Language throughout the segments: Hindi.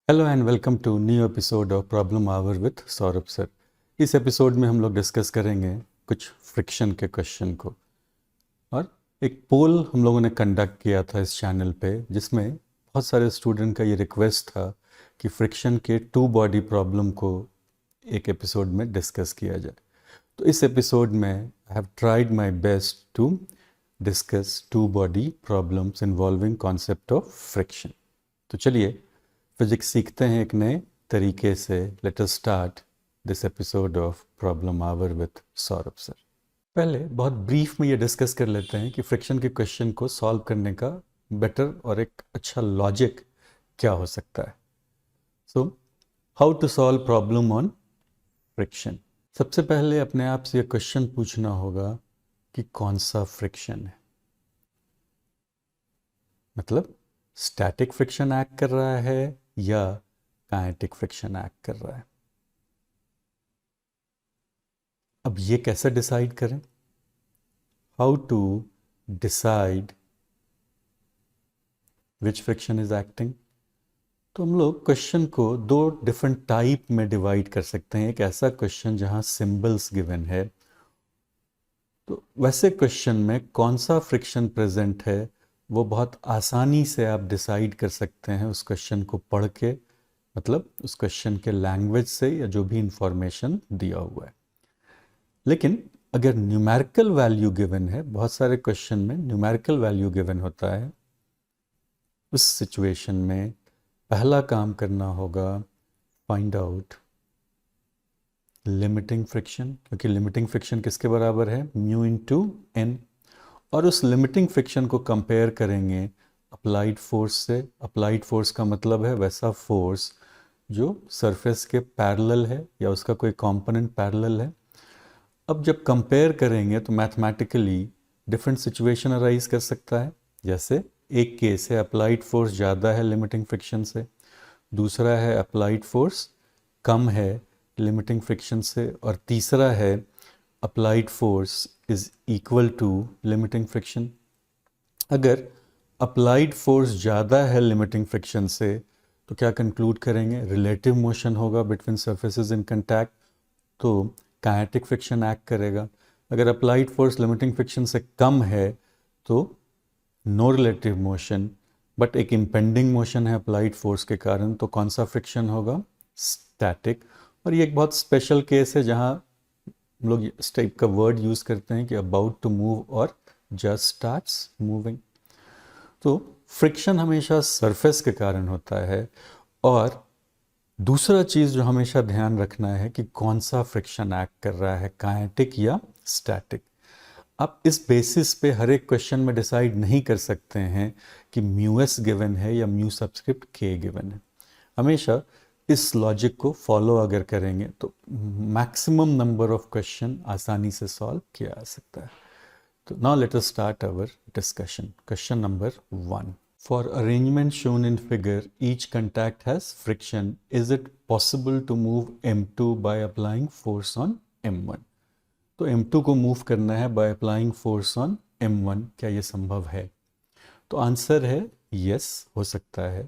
Hello and welcome to new episode of problem hour with Saurabh sir. इस एपिसोड में हम लोग डिस्कस करेंगे कुछ फ्रिक्शन के क्वेश्चन को। और एक पोल हम लोगों ने कंडक्ट किया था इस चैनल पे, जिसमें बहुत सारे स्टूडेंट का ये रिक्वेस्ट था कि फ्रिक्शन के टू बॉडी प्रॉब्लम को एक एपिसोड में डिस्कस किया जाए। तो इस एपिसोड में I have tried my best to discuss two body problems involving concept of friction. तो चलिए फिजिक्स सीखते हैं एक नए तरीके से। Let us start this episode of problem hour with Saurabh sir. पहले बहुत ब्रीफ में ये डिस्कस कर लेते हैं कि फ्रिक्शन के क्वेश्चन को सॉल्व करने का बेटर और एक अच्छा लॉजिक क्या हो सकता है। So how to solve problem on friction. सबसे पहले अपने आप से ये क्वेश्चन पूछना होगा कि कौन सा फ्रिक्शन है। मतलब स्टैटिक फ्रिक्शन एक्ट कर रहा है या काइनेटिक फ्रिक्शन एक्ट कर रहा है। अब ये कैसे डिसाइड करें? How to decide which friction is acting. तो हम लोग क्वेश्चन को दो डिफरेंट टाइप में डिवाइड कर सकते हैं। एक ऐसा क्वेश्चन जहां सिंबल्स गिवन है, तो वैसे क्वेश्चन में कौन सा फ्रिक्शन प्रेजेंट है वो बहुत आसानी से आप डिसाइड कर सकते हैं उस क्वेश्चन को पढ़ के, मतलब उस क्वेश्चन के लैंग्वेज से या जो भी इंफॉर्मेशन दिया हुआ है। लेकिन अगर न्यूमेरिकल वैल्यू गिवन है, बहुत सारे क्वेश्चन में न्यूमेरिकल वैल्यू गिवन होता है, उस सिचुएशन में पहला काम करना होगा फाइंड आउट लिमिटिंग फ्रिक्शन, क्योंकि लिमिटिंग फ्रिक्शन किसके बराबर है? Mu into N. और उस लिमिटिंग फ्रिक्शन को कंपेयर करेंगे अप्लाइड फोर्स से। अप्लाइड फोर्स का मतलब है वैसा फोर्स जो सरफेस के पैरेलल है या उसका कोई कंपोनेंट पैरेलल है। अब जब कंपेयर करेंगे तो मैथमेटिकली डिफरेंट सिचुएशन अराइज कर सकता है। जैसे एक केस है अप्लाइड फोर्स ज़्यादा है लिमिटिंग फ्रिक्शन से, दूसरा है अप्लाइड फोर्स कम है लिमिटिंग फ्रिक्शन से, और तीसरा है applied force is equal to limiting friction. अगर अप्लाइड फोर्स ज़्यादा है लिमिटिंग फ्रिक्शन से तो क्या कंक्लूड करेंगे? रिलेटिव मोशन होगा बिटवीन सर्फेसेस इन कंटैक्ट, तो काइनेटिक फ्रिक्शन एक्ट करेगा। अगर अप्लाइड फोर्स लिमिटिंग फ्रिक्शन से कम है तो नो रिलेटिव मोशन, बट एक इम्पेंडिंग मोशन है अप्लाइड फोर्स के कारण, तो कौन सा फ्रिक्शन होगा? स्टैटिक। और ये एक बहुत स्पेशल केस है जहाँ हम लोग इस टाइप का वर्ड यूज़ करते हैं कि अबाउट टू मूव और जस्ट स्टार्ट्स मूविंग। तो फ्रिक्शन हमेशा सरफेस के कारण होता है। और दूसरा चीज़ जो हमेशा ध्यान रखना है कि कौन सा फ्रिक्शन एक्ट कर रहा है, काइनेटिक या स्टैटिक। आप इस बेसिस पे हर एक क्वेश्चन में डिसाइड नहीं कर सकते हैं कि म्यू एस गिवन है या म्यू सबस्क्रिप्ट के गिवन है। हमेशा इस लॉजिक को फॉलो अगर करेंगे तो मैक्सिमम नंबर ऑफ क्वेश्चन आसानी से सॉल्व किया जा सकता है। तो now let us start our discussion. Question number 1. For arrangement shown in figure, each contact has friction. Is it possible to move M2 by applying force on M1? तो M2 को मूव करना है by applying force on M1। क्या ये संभव है? तो आंसर है yes, हो सकता है।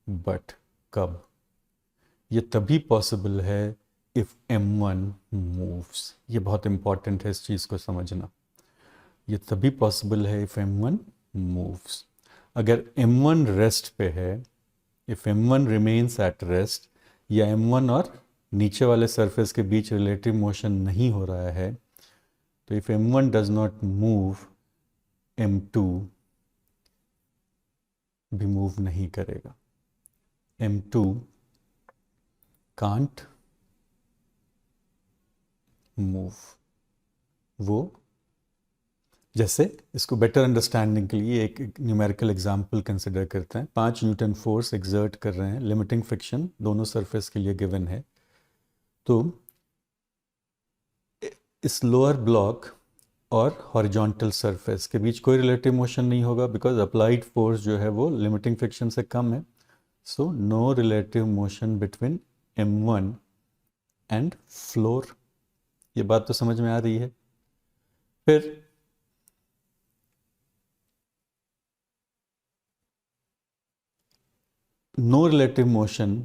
बट कब? ये तभी पॉसिबल है if M1 moves। ये बहुत इंपॉर्टेंट है इस चीज़ को समझना। ये तभी पॉसिबल है if M1 moves। अगर M1 रेस्ट पे है, if M1 remains at rest, या M1 और नीचे वाले सरफेस के बीच रिलेटिव मोशन नहीं हो रहा है, तो if M1 does not move, M2 भी मूव नहीं करेगा। M2 can't move. वो जैसे इसको बेटर अंडरस्टैंडिंग के लिए एक न्यूमेरिकल एग्जांपल कंसिडर करते हैं। 5 न्यूटन फोर्स एक्सर्ट कर रहे हैं, लिमिटिंग फ्रिक्शन दोनों सरफेस के लिए गिवन है। तो इस लोअर ब्लॉक और हॉरिजॉन्टल सरफेस के बीच कोई रिलेटिव मोशन नहीं होगा, बिकॉज अप्लाइड फोर्स जो है वो लिमिटिंग फ्रिक्शन से कम है। So no relative motion between M1 and floor. ये बात तो समझ में आ रही है। फिर नो रिलेटिव मोशन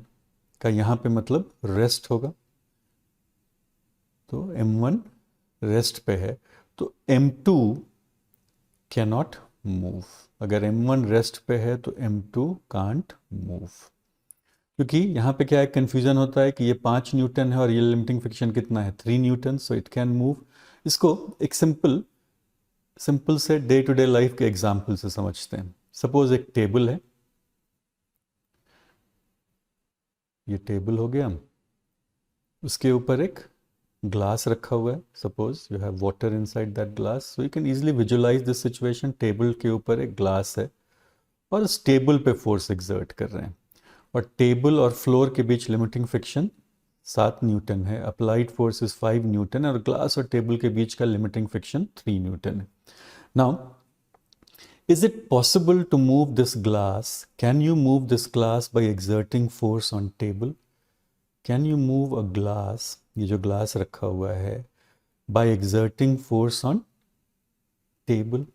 का यहाँ पे मतलब रेस्ट होगा, तो m1 रेस्ट पे है, तो m2 कैनॉट मूव। अगर m1 रेस्ट पे है तो m2 कांट मूव, क्योंकि यहाँ पे क्या है, कंफ्यूजन होता है कि ये 5 न्यूटन है और ये लिमिटिंग फ्रिक्शन कितना है 3 Newton, so it can move. इसको एक सिंपल से डे टू डे लाइफ के एग्जाम्पल से समझते हैं। सपोज एक टेबल है, ये टेबल हो गया, उसके ऊपर एक ग्लास रखा हुआ है, suppose you have water inside that glass, so you can easily visualize this situation. Table के ऊपर एक ग्लास है और उस टेबल पे फोर्स एक्सर्ट कर रहे हैं, और टेबल और फ्लोर के बीच लिमिटिंग फ्रिक्शन 7 न्यूटन है, अप्लाइड फोर्स इज 5 न्यूटन, और ग्लास और टेबल के बीच का लिमिटिंग फ्रिक्शन 3 न्यूटन है। Now is it possible to move this glass? Can you move this glass by exerting force on table? Can you move a glass, ये जो ग्लास रखा हुआ है, by exerting force on table?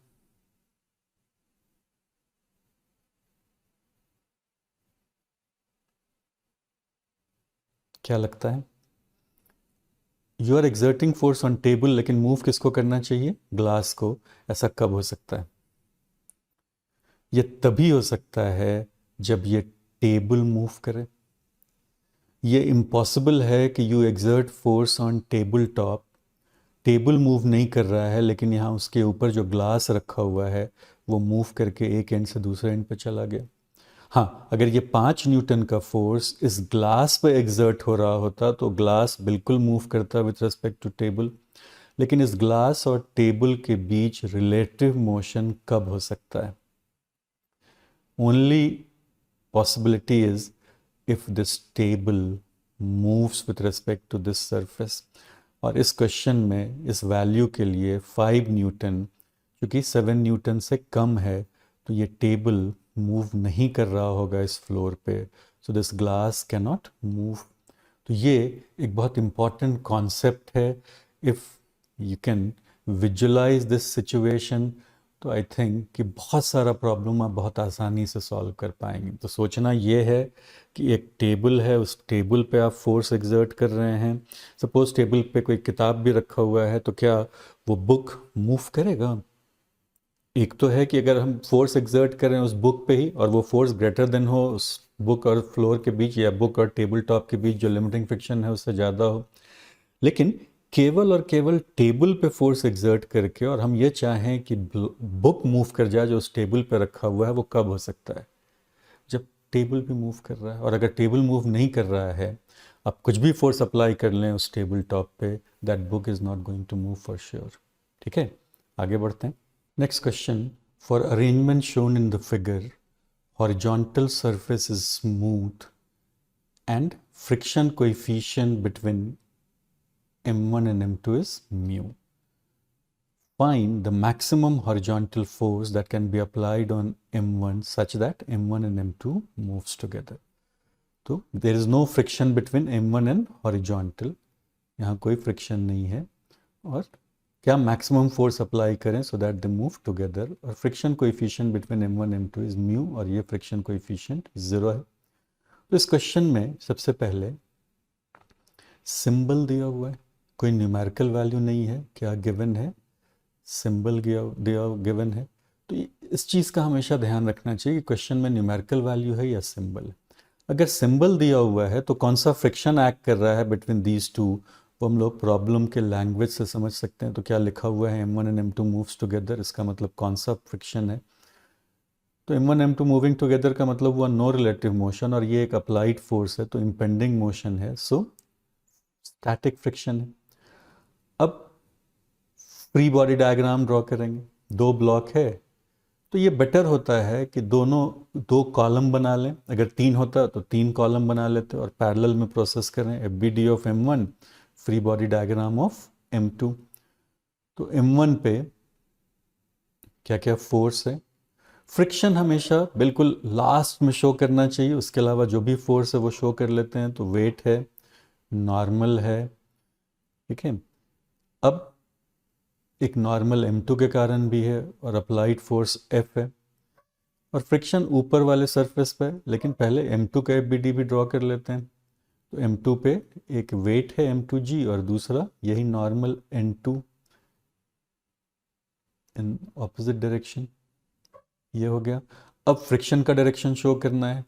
क्या लगता है? You are exerting force on table, लेकिन मूव किसको करना चाहिए? ग्लास को। ऐसा कब हो सकता है? ये तभी हो सकता है जब ये टेबल मूव करे। ये इम्पॉसिबल है कि you exert force on table top, table move नहीं कर रहा है, लेकिन यहाँ उसके ऊपर जो ग्लास रखा हुआ है वो मूव करके एक एंड से दूसरे एंड पे चला गया। हाँ, अगर ये 5 न्यूटन का फोर्स इस ग्लास पे एक्सर्ट हो रहा होता तो ग्लास बिल्कुल मूव करता विथ रिस्पेक्ट टू टेबल, लेकिन इस ग्लास और टेबल के बीच रिलेटिव मोशन कब हो सकता है? Only possibility is if this table moves with respect to this surface। और इस क्वेश्चन में इस वैल्यू के लिए 5 न्यूटन, क्योंकि 7 न्यूटन से कम है, तो ये टेबल मूव नहीं कर रहा होगा इस फ्लोर पे, so this glass can not move. तो ये एक बहुत इम्पॉर्टेंट कॉन्सेप्ट है। If you can visualize this situation, तो आई थिंक कि बहुत सारा प्रॉब्लम आप बहुत आसानी से सॉल्व कर पाएंगे। तो सोचना ये है कि एक टेबल है, उस टेबल पे आप फोर्स एक्सर्ट कर रहे हैं। सपोज टेबल पे कोई किताब भी रखा हुआ है, तो क्या वो बुक मूव करेगा? एक तो है कि अगर हम फोर्स एक्सर्ट कर रहे हैं उस बुक पे ही, और वो फोर्स ग्रेटर देन हो उस बुक और फ्लोर के बीच, या बुक और टेबल टॉप के बीच जो लिमिटिंग फ्रिक्शन है उससे ज़्यादा हो, लेकिन केवल और केवल टेबल पे फोर्स एक्सर्ट करके और हम ये चाहें कि बुक मूव कर जाए जो उस टेबल पे रखा हुआ है, वो कब हो सकता है? जब टेबल भी मूव कर रहा है। और अगर टेबल मूव नहीं कर रहा है, आप कुछ भी फोर्स अप्लाई कर लें उस टेबल टॉप पे, that book is not going to move for sure. ठीक है, आगे बढ़ते हैं। Next question, for arrangement shown in the figure, horizontal surface is smooth and friction coefficient between m1 and m2 is mu. Find the maximum horizontal force that can be applied on m1 such that m1 and m2 moves together. तो there is no friction between m1 and horizontal, यहाँ कोई फ्रिक्शन नहीं है, और क्या मैक्सिमम फोर्स अप्लाई करें so that they move together, और friction coefficient between m1 and m2 is mu, और ये फ्रिक्शन कोएफिशिएंट 0 है। तो इस क्वेश्चन में सबसे पहले सिंबल दिया हुआ है, कोई न्यूमेरिकल वैल्यू नहीं है, क्या गिवन है? सिंबल दिया गिवन है। तो इस चीज़ का हमेशा ध्यान रखना चाहिए कि क्वेश्चन में न्यूमेरिकल वैल्यू है या सिंबल। अगर सिंबल दिया हुआ है तो कौन सा फ्रिक्शन एक्ट कर रहा है बिटवीन दीज टू, वो हम लोग प्रॉब्लम के लैंग्वेज से समझ सकते हैं। तो क्या लिखा हुआ है m1 and m2 moves together, इसका मतलब कौन सा फ्रिक्शन है? तो m1 m2 मूविंग टुगेदर का मतलब हुआ नो रिलेटिव मोशन, और ये एक अप्लाइड फोर्स है तो इम्पेंडिंग मोशन है, सो स्टैटिक फ्रिक्शन है। अब फ्री बॉडी डायग्राम ड्रॉ करेंगे, 2 ब्लॉक है, तो ये बेटर होता है कि दोनों 2 कॉलम बना लें। अगर 3 होता तो 3 कॉलम बना लेते और पैरेलल में प्रोसेस करें। FBD of m1, free body diagram of m2। तो m1 पे क्या क्या फोर्स है? फ्रिक्शन हमेशा बिल्कुल लास्ट में शो करना चाहिए, उसके अलावा जो भी फोर्स है वो शो कर लेते हैं। तो वेट है, नॉर्मल है, ठीक है। अब एक नॉर्मल m2 के कारण भी है और अप्लाइड फोर्स F है। और फ्रिक्शन ऊपर वाले सरफेस पे है, लेकिन पहले m2 का FBD भी ड्रॉ कर लेते हैं। तो m2 पे एक वेट है m2g और दूसरा यही normal n2 in opposite direction. ये हो गया। अब फ्रिक्शन का डायरेक्शन शो करना है,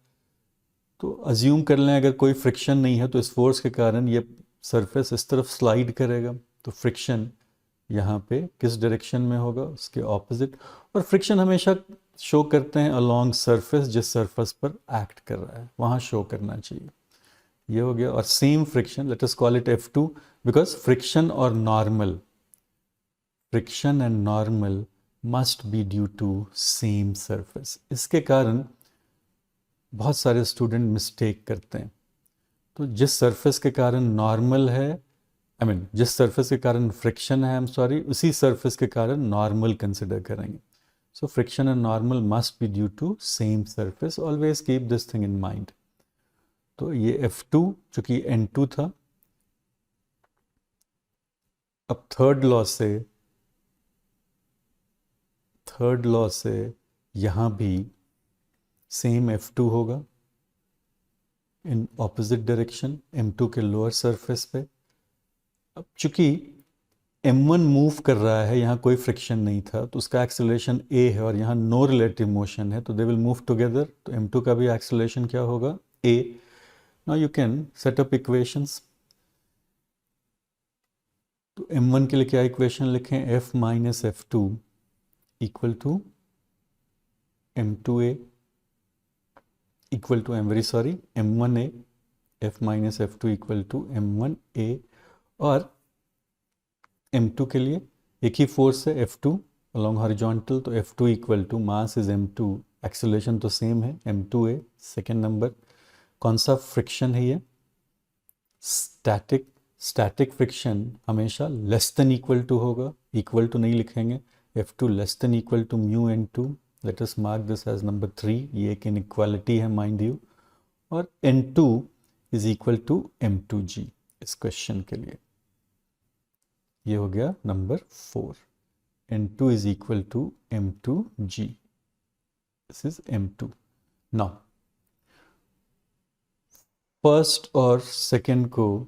तो अज्यूम कर लें अगर कोई फ्रिक्शन नहीं है तो इस फोर्स के कारण ये सरफेस इस तरफ स्लाइड करेगा। तो फ्रिक्शन यहाँ पे किस डायरेक्शन में होगा, उसके ऑपोजिट। और फ्रिक्शन हमेशा शो करते हैं अलोंग सरफेस, जिस सरफेस पर एक्ट कर रहा है वहाँ शो करना चाहिए। ये हो गया। और same friction, let us call it F2, because friction और normal, friction and normal must be due to same surface. इसके कारण बहुत सारे स्टूडेंट मिस्टेक करते हैं। तो जिस सरफेस के कारण नॉर्मल है, जिस सरफेस के कारण फ्रिक्शन है, उसी सरफेस के कारण नॉर्मल कंसिडर करेंगे। So friction and normal must be due to same surface, always keep this thing in mind. तो ये F2 चूंकि N2 था। अब थर्ड लॉ से यहां भी सेम F2 होगा इन ऑपोजिट डायरेक्शन M2 के लोअर सरफेस पे। अब चूंकि M1 मूव कर रहा है, यहाँ कोई फ्रिक्शन नहीं था, तो उसका एक्सेलरेशन a है और यहाँ नो रिलेटिव मोशन है, तो दे विल मूव टुगेदर। तो M2 का भी एक्सेलरेशन क्या होगा, a। Now you can set up equations. तो M1 के लिए क्या इक्वेशन लिखें, F minus F2 equal to M2a equal to M1a, F minus F2 equal to M1a। और M2 के लिए एक ही फोर्स है F2 अलोंग हॉरिजॉन्टल, तो F2 equal to mass is M2, acceleration तो सेम है M2a। सेकेंड नंबर, कौन सा फ्रिक्शन है ये, स्टैटिक फ्रिक्शन हमेशा लेस देन इक्वल टू होगा, इक्वल टू नहीं लिखेंगे। F2 less than equal to mu N2, let us mark this as number 3। ये एक इनइक्वालिटी है माइंड यू। और N2 is equal to M2g इस क्वेश्चन के लिए। ये हो गया number 4। N2 is equal to M2g, this is M2। Now first और सेकेंड को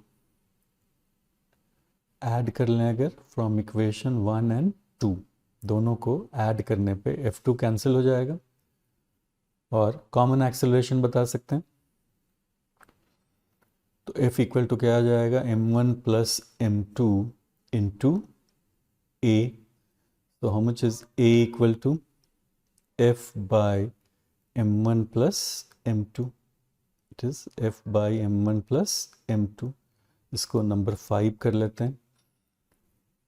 ऐड कर लें अगर फ्रॉम इक्वेशन 1 एंड 2, दोनों को ऐड करने पे F2 कैंसिल हो जाएगा और कॉमन एक्सेलरेशन बता सकते हैं। तो F इक्वल टू क्या आ जाएगा, M1 plus M2 into A। तो how much is A equal to F by M1 plus M2, it is F by M1 plus M2। इसको नंबर 5 कर लेते हैं।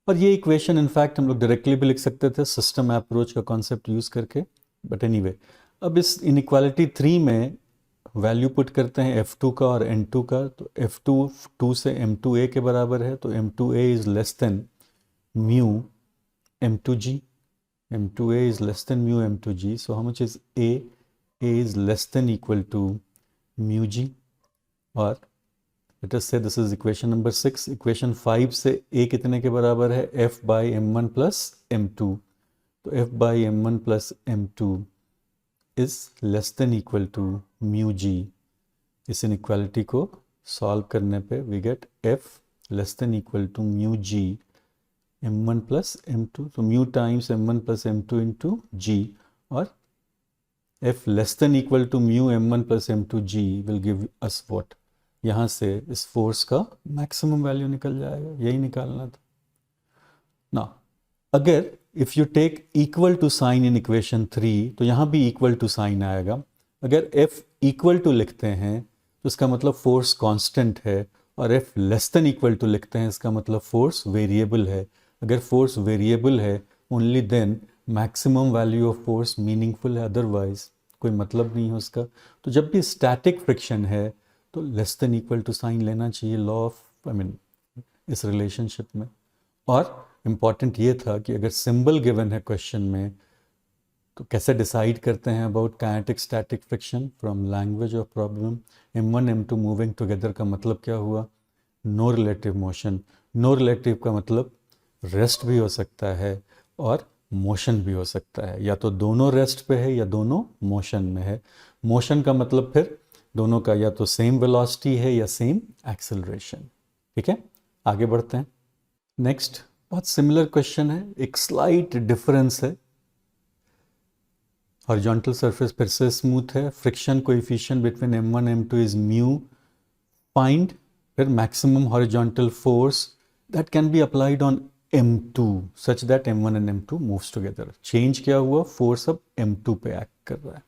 और ये इक्वेशन इनफैक्ट हम लोग डायरेक्टली भी लिख सकते थे सिस्टम अप्रोच का कॉन्सेप्ट यूज करके, बट एनीवे अब इस इनइक्वालिटी 3 में वैल्यू पुट करते हैं F2 का और N2 का। तो F2 2 से M2a के बराबर है, तो M2a is less then mu M2g, M2a is less than mu M2g, so how much is A? A is less than equal to mu g। और let us say this is equation number 6। equation 5 से A कितने के बराबर है, F by M1 plus M2। तो F by M1 plus M2 is less than equal to mu g। इस inequality को सॉल्व करने पे we get F less than equal to mu g M1 plus M2, so mu times M1 plus M2 into G, और F less than equal to mu M1 plus M2 G will give us what? यहाँ से इस फोर्स का मैक्सिमम वैल्यू निकल जाएगा, यही निकालना था ना। अगर if you take equal to sign in equation 3, तो यहाँ भी इक्वल टू साइन आएगा। अगर F इक्वल टू लिखते हैं तो इसका मतलब फोर्स कांस्टेंट है, और F less than equal to लिखते हैं इसका मतलब फोर्स वेरिएबल है। अगर फोर्स वेरिएबल है only then maximum value of force meaningful है, अदरवाइज कोई मतलब नहीं है उसका। तो जब भी स्टैटिक फ्रिक्शन है तो less than equal to sign लेना चाहिए लॉ ऑफ इस रिलेशनशिप में। और इम्पॉर्टेंट ये था कि अगर सिंबल गिवन है क्वेश्चन में तो कैसे डिसाइड करते हैं about kinetic static friction from language of problem. M1 M2 moving together का मतलब क्या हुआ, no relative motion. No relative का मतलब रेस्ट भी हो सकता है और मोशन भी हो सकता है, या तो दोनों रेस्ट पे है या दोनों मोशन में है। मोशन का मतलब फिर दोनों का या तो सेम वेलोसिटी है या सेम एक्सेलरेशन। ठीक है, आगे बढ़ते हैं। नेक्स्ट बहुत सिमिलर क्वेश्चन है, एक स्लाइट डिफरेंस है। हॉरिजॉन्टल सरफेस फिर से स्मूथ है, friction coefficient between m1 m2 is mu, find फिर maximum horizontal force that can be applied on m2 such that m1 and m2 moves together. Change क्या हुआ, फोर्स अब m2 पे एक्ट कर रहा है।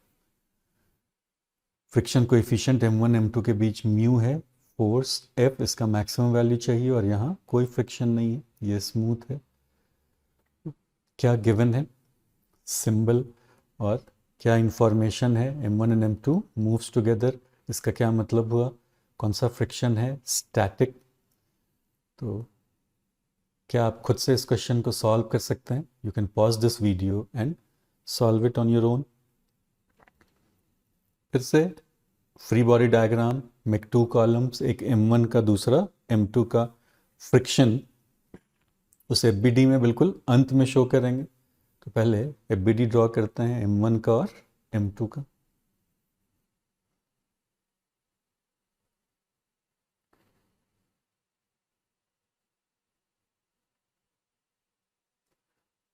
फ्रिक्शन कोएफिशिएंट m1 m2 के बीच म्यू है, फोर्स F, इसका मैक्सिमम वैल्यू चाहिए और यहाँ कोई फ्रिक्शन नहीं है, ये स्मूथ है। क्या गिवन है, सिंबल और क्या इंफॉर्मेशन है, m1 and m2 moves together, इसका क्या मतलब हुआ, कौन सा फ्रिक्शन है, स्टैटिक। तो क्या आप खुद से इस क्वेश्चन को सॉल्व कर सकते हैं? You can pause this video and solve it on your own. फिर से फ्री बॉडी डायग्राम में 2 कॉलम्स, एक m1 का दूसरा m2 का, फ्रिक्शन उस एफबीडी में बिल्कुल अंत में शो करेंगे। तो पहले एफबीडी ड्रॉ करते हैं m1 का और m2 का।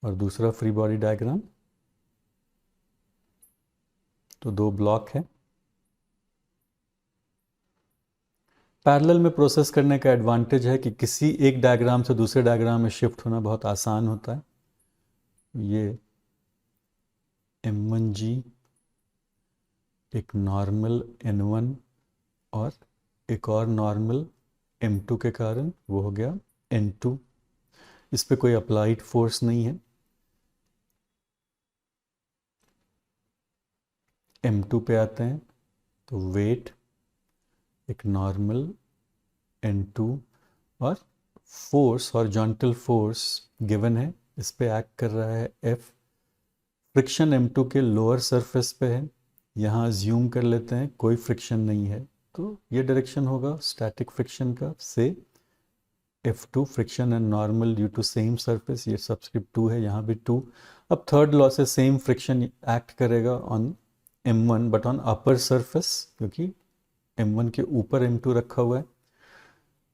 और दूसरा फ्री बॉडी डायग्राम, तो 2 ब्लॉक है। पैरेलल में प्रोसेस करने का एडवांटेज है कि किसी एक डायग्राम से दूसरे डायग्राम में शिफ्ट होना बहुत आसान होता है। ये m1g एक नॉर्मल n1 और एक और नॉर्मल m2 के कारण वो हो गया n2। इस पे कोई अप्लाइड फोर्स नहीं है। m2 पे आते हैं तो वेट एक नॉर्मल n2 और फोर्स हॉरिजॉन्टल फोर्स गिवन है, इस पे एक्ट कर रहा है F। फ्रिक्शन m2 के लोअर सरफेस पे है, यहाँ ज्यूम कर लेते हैं कोई फ्रिक्शन नहीं है, तो ये डायरेक्शन होगा स्टैटिक फ्रिक्शन का, से F2 friction and normal due to same surface, ये सबस्क्रिप्ट 2 है, यहाँ भी 2। अब थर्ड लॉ से सेम फ्रिक्शन एक्ट करेगा on m1 but on upper surface, क्योंकि m1 के ऊपर m2 रखा हुआ है।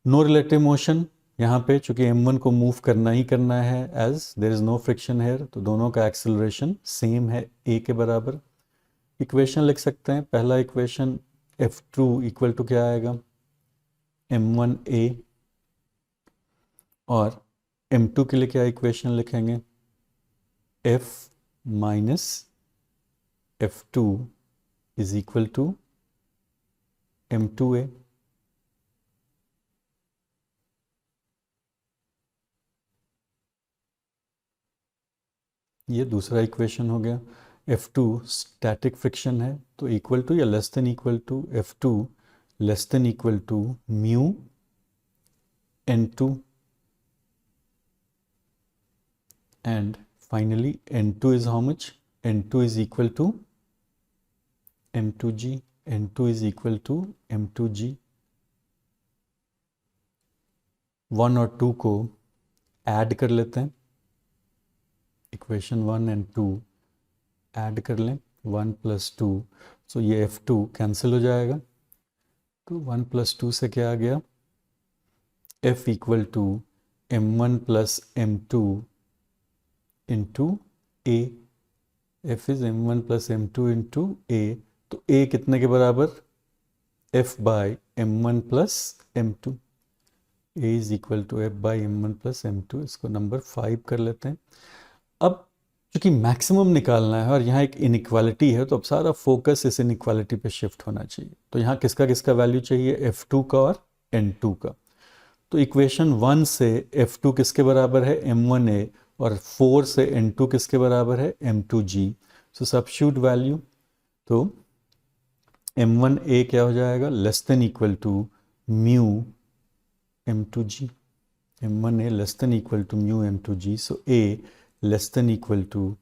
नो रिलेटिव मोशन यहाँ पे, चूंकि m1 को मूव करना ही करना है as there is no friction here, तो दोनों का एक्सेलरेशन सेम है, a के बराबर। इक्वेशन लिख सकते हैं, पहला इक्वेशन F2 इक्वल टू क्या आएगा, m1a, और m2 के लिए क्या इक्वेशन लिखेंगे, F minus F2 is equal to m2a। ये दूसरा इक्वेशन हो गया। F2 स्टैटिक फ्रिक्शन है, तो इक्वल टू या less than equal to F2 less than equal to mu n2, and finally n2 is how much, n2 is equal to m2g, n2 is equal to m2g। 1 और 2 को ऐड कर लेते हैं, इक्वेशन 1 एंड 2 ऐड कर लें, 1 प्लस 2, सो ये F2 कैंसिल हो जाएगा, तो 1 प्लस 2 से क्या आ गया, F equal to m1 plus m2 into a। F is m1 plus m2 into a, तो a कितने के बराबर, F by m1 plus m2, a is equal to F by m1 plus m2, इसको नंबर 5 कर लेते हैं। अब चूंकि मैक्सिमम निकालना है और यहाँ एक इनइक्वालिटी है, तो अब सारा फोकस इस इनइक्वालिटी पे शिफ्ट होना चाहिए। तो यहाँ किसका किसका वैल्यू चाहिए, F2 का और n2 का। तो इक्वेशन 1 से F2 किसके बराबर है, m1a, और 4 से n2 किसके बराबर है, m2g। सो सब्स्टिट्यूट वैल्यू, तो m1a क्या हो जाएगा, less than equal to mu m2g, m1a less than equal to mu m2g, so a less than equal to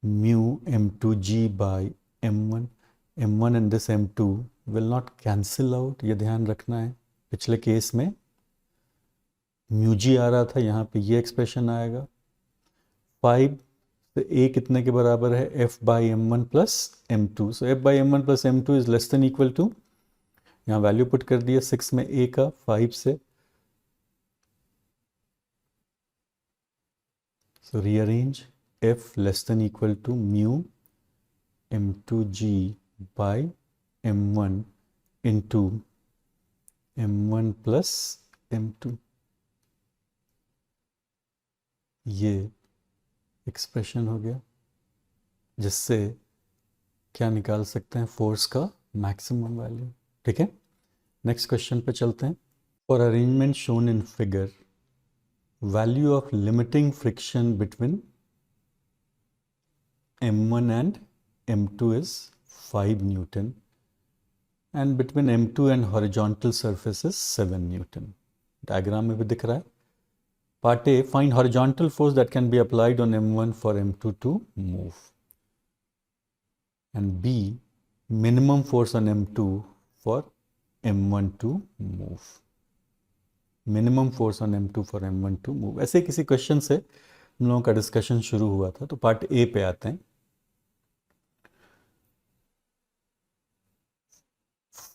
mu m2g by m1, m1 and this m2 will not cancel out, ये ध्यान रखना है। पिछले केस में mu g आ रहा था, यहाँ पे ये एक्सप्रेशन आएगा, 5 से a कितने के बराबर है, f by m1 plus m2। So f by m1 plus m2 is less than equal to, यहाँ वैल्यू पुट कर दिया 6 में a का 5 से। So rearrange f less than equal to mu m2g by m1 into m1 plus m2। ये एक्सप्रेशन हो गया, जिससे क्या निकाल सकते हैं, फोर्स का मैक्सिमम वैल्यू। ठीक है, नेक्स्ट क्वेश्चन पे चलते हैं। For arrangement shown in figure, value of limiting friction between m1 and m2 is 5 Newton and between m2 and horizontal surface is 7 Newton। Diagram में भी दिख रहा है। Part A, find horizontal force that can be applied on m1 for m2 to move, and B minimum force on m2 for m1 to move. Minimum force on m2 for m1 to move, ऐसे किसी क्वेश्चन से हम लोगों का डिस्कशन शुरू हुआ था। तो पार्ट ए पे आते हैं।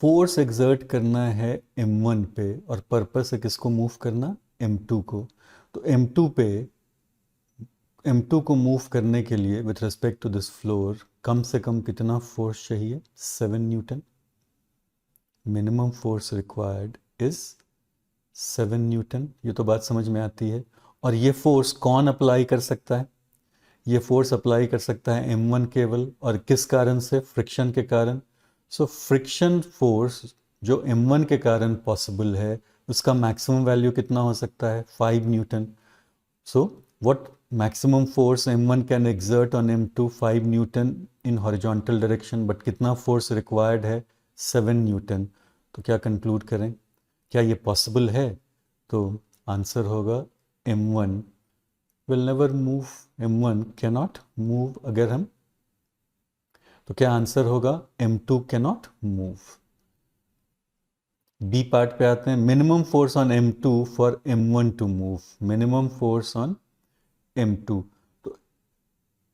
फोर्स एक्सर्ट करना है m1 पे और पर्पस है किसको मूव करना, m2 को। तो m2 को मूव करने के लिए with respect to this floor कम से कम कितना फोर्स चाहिए, 7 newton. Minimum force required is 7 newton. ये तो बात समझ में आती है। और ये फोर्स कौन अप्लाई कर सकता है, ये फोर्स अप्लाई कर सकता है m1 केवल, और किस कारण से, फ्रिक्शन के कारण। सो फ्रिक्शन फोर्स जो m1 के कारण पॉसिबल है, उसका मैक्सिमम वैल्यू कितना हो सकता है, 5 Newton. So what maximum force m1 can exert on m2, 5 Newton in horizontal direction, but कितना फोर्स रिक्वायर्ड है, 7 न्यूटन। तो क्या कंक्लूड करें, क्या ये पॉसिबल है? तो आंसर होगा m1 will never move, m1 cannot move। अगर हम, तो क्या आंसर होगा, m2 cannot move। B part पे आते हैं। Minimum force on m2 for m1 to move. Minimum force on m2, तो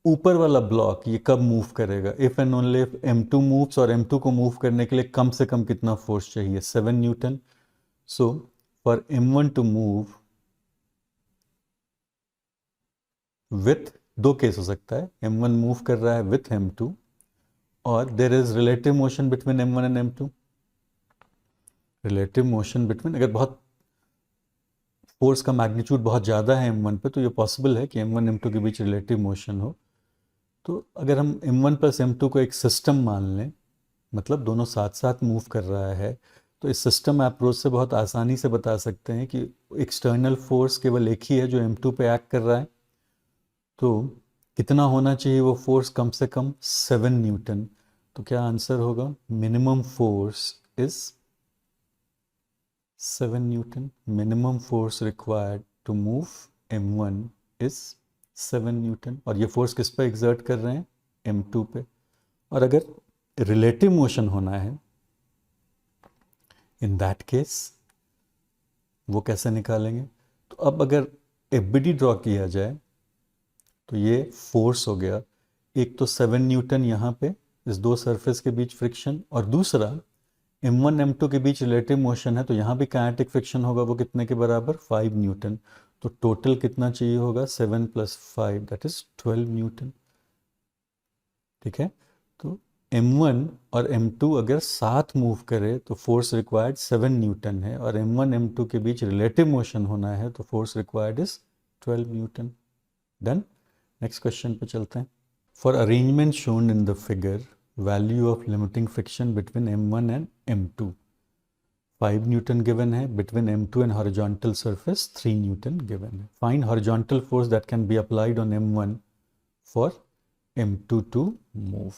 ऊपर वाला ब्लॉक ये कब मूव करेगा, if and only if m2 moves, और m2 को मूव करने के लिए कम से कम कितना फोर्स चाहिए, 7 newton. So for m1 to move with, दो केस हो सकता है, m1 मूव कर रहा है विथ m2 और there is relative motion between m1 and m2। Relative motion between, अगर बहुत फोर्स का मैग्नीट्यूड बहुत ज़्यादा है m1 पे, तो ये पॉसिबल है कि m1 m2 के बीच रिलेटिव मोशन हो। तो अगर हम m1 प्लस m2 को एक सिस्टम मान लें, मतलब दोनों साथ साथ मूव कर रहा है, तो इस सिस्टम अप्रोच से बहुत आसानी से बता सकते हैं कि एक्सटर्नल फोर्स केवल एक ही है जो m2 पे एक्ट कर रहा है। तो कितना होना चाहिए वो फोर्स, कम से कम 7 न्यूटन। तो क्या आंसर होगा, minimum force is 7 newton. Minimum force required to move m1 is 7 newton. और ये फोर्स किस पे एग्जर्ट कर रहे हैं, m2 पे। और अगर रिलेटिव मोशन होना है, इन दैट केस वो कैसे निकालेंगे? तो अब अगर एफबीडी ड्रॉ किया जाए, तो ये फोर्स हो गया, एक तो 7 न्यूटन यहाँ पे इस दो सरफेस के बीच फ्रिक्शन, और दूसरा m1 m2 के बीच रिलेटिव मोशन है, तो यहाँ भी काइनेटिक फ्रिक्शन होगा, वो कितने के बराबर, 5 न्यूटन। तो टोटल कितना चाहिए होगा, 7 + 5 दैट इज 12 न्यूटन। ठीक है, तो m1 और m2 अगर साथ मूव करे तो फोर्स रिक्वायर्ड 7 न्यूटन है, और m1 m2 के बीच रिलेटिव मोशन होना है तो force required is 12 newton. Done. Next question पे चलते हैं। For arrangement shown in the figure, value of limiting friction between m1 and m2, 5 newton given है, between m2 and horizontal surface 3 newton given है। Find horizontal force that can be applied on m1 for m2 to move.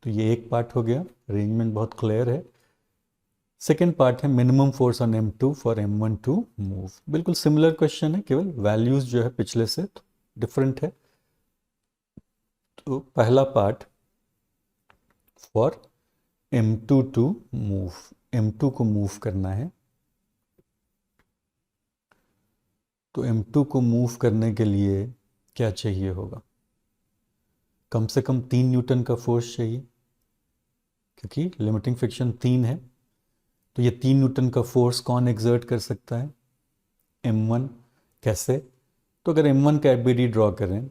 तो ये एक पार्ट हो गया, अरेंजमेंट बहुत क्लियर है। सेकेंड पार्ट है minimum force on m2 for m1 to move. बिल्कुल सिमिलर क्वेश्चन है, केवल वैल्यूज जो है पिछले से डिफरेंट है। तो पहला part, for m2 to move, m2 को मूव करना है। तो m2 को मूव करने के लिए क्या चाहिए होगा? कम से कम 3 न्यूटन का फोर्स चाहिए, क्योंकि लिमिटिंग फ्रिक्शन 3 है। तो ये 3 न्यूटन का फोर्स कौन एग्जर्ट कर सकता है? m1। कैसे? तो अगर m1 का एफबीडी ड्रॉ करें,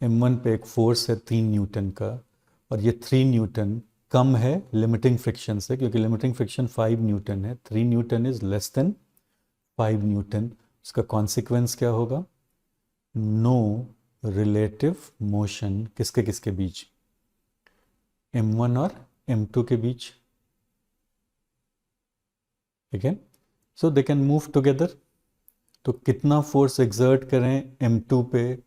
m1 पे एक फोर्स है 3 न्यूटन का, और ये 3 न्यूटन कम है लिमिटिंग फ्रिक्शन से, क्योंकि लिमिटिंग फ्रिक्शन 5 न्यूटन है। 3 Newton is less then 5 Newton. उसका कॉन्सिक्वेंस क्या होगा? नो रिलेटिव मोशन किसके किसके बीच? m1 और m2 के बीच। ठीक है, सो दे कैन मूव टुगेदर। तो कितना फोर्स एग्जर्ट करें m2 पे,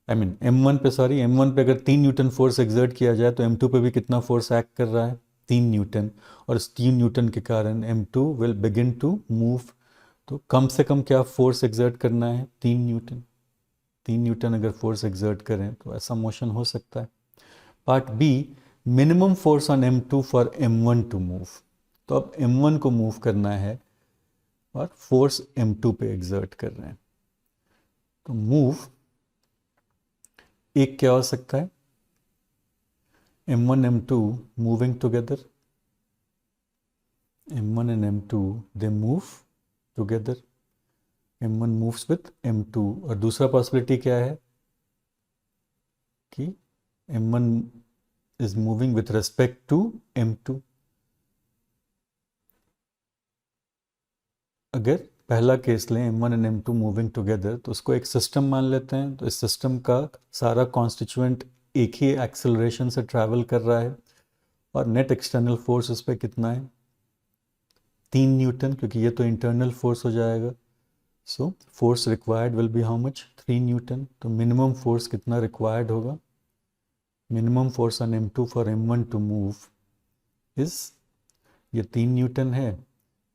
आई मीन m1 पे, सॉरी m1 पे अगर 3 न्यूटन फोर्स एग्जर्ट किया जाए तो m2 पे भी कितना फोर्स एक्ट कर रहा है? 3 न्यूटन। और इस 3 न्यूटन के कारण m2 will begin to move. तो कम से कम क्या फोर्स एग्जर्ट करना है? 3 न्यूटन। 3 न्यूटन अगर फोर्स एग्जर्ट करें तो ऐसा मोशन हो सकता है। Part B, minimum force on m2 for m1 to move. तो अब m1 को मूव करना है और फोर्स m2 पे एग्जर्ट कर रहे हैं। तो मूव एक क्या हो सकता है? m1 m2 moving together. m1 and m2 they move together. m1 moves with m2। और दूसरा पॉसिबिलिटी क्या है कि m1 is moving with respect to m2। अगर पहला केस लें m1 and m2 moving together, तो उसको एक सिस्टम मान लेते हैं। तो इस सिस्टम का सारा कॉन्स्टिट्यूएंट एक ही एक्सेलरेशन से ट्रैवल कर रहा है, और नेट एक्सटर्नल फोर्स इस पर कितना है? 3 न्यूटन, क्योंकि ये तो इंटरनल फोर्स हो जाएगा। So force required will be how much? 3 newton. तो मिनिमम फोर्स कितना रिक्वायर्ड होगा? Minimum force on m2 for m1 to move is, ये 3 न्यूटन है,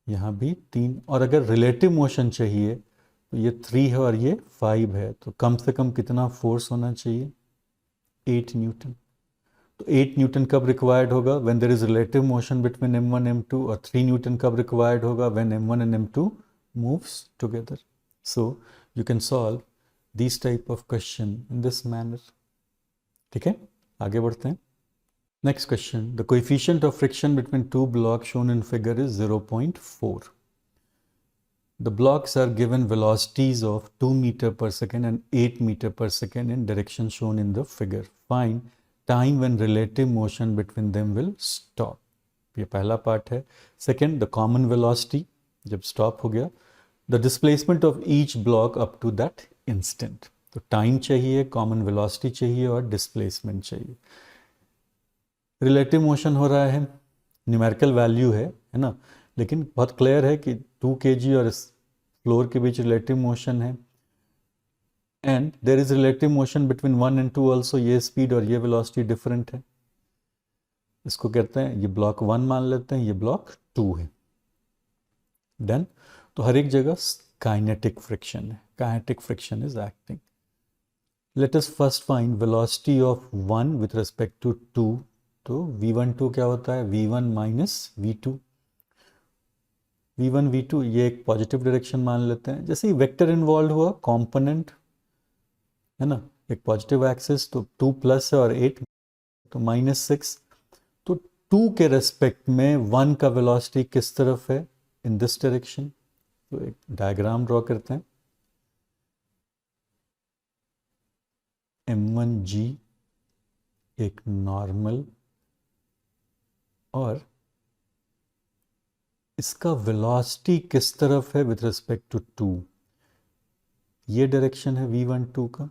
यहाँ भी 3। और अगर रिलेटिव मोशन चाहिए तो ये 3 है और ये 5 है, तो कम से कम कितना फोर्स होना चाहिए? 8 न्यूटन। तो 8 न्यूटन कब रिक्वायर्ड होगा? When there is relative motion between m1 m2। और 3 न्यूटन कब रिक्वायर्ड होगा? When m1 and m2 moves together. So you can solve this type of question in this manner. ठीक है, आगे बढ़ते हैं। Next question, the coefficient of friction between two blocks shown in figure is 0.4। The blocks are given velocities of 2 meter per second and 8 meter per second in direction shown in the figure. Find time when relative motion between them will stop. ये पहला पार्ट है। सेकेंड, द कॉमन वेलोसिटी जब स्टॉप हो गया, the displacement of each block up to that instant. तो टाइम चाहिए, कॉमन वेलोसिटी चाहिए और डिस्प्लेसमेंट चाहिए। रिलेटिव मोशन हो रहा है, न्यूमेरिकल वैल्यू है ना, लेकिन बहुत क्लियर है कि 2 kg और इस फ्लोर के बीच रिलेटिव मोशन है, and there is relative motion between 1 and 2 also. ये स्पीड और ये वेलोसिटी डिफरेंट है। इसको कहते हैं, ये ब्लॉक 1 मान लेते हैं, ये ब्लॉक 2 है। डन। तो हर एक जगह काइनेटिक फ्रिक्शन है, kinetic friction is acting. Let us first find velocity of 1 with respect to 2। तो v12 क्या होता है? v1 minus v2। v1 v2 ये एक पॉजिटिव डायरेक्शन मान लेते हैं। जैसे ही वेक्टर इन्वॉल्व हुआ, कंपोनेंट है ना, एक पॉजिटिव एक्सिस, तो 2 प्लस है और 8 तो -6। तो 2 के रेस्पेक्ट में 1 का वेलोसिटी किस तरफ है? In this direction. तो एक डायग्राम ड्रॉ करते हैं। m1g एक नॉर्मल, और इसका वेलोसिटी किस तरफ है विथ रिस्पेक्ट टू 2? ये डायरेक्शन है v12 का।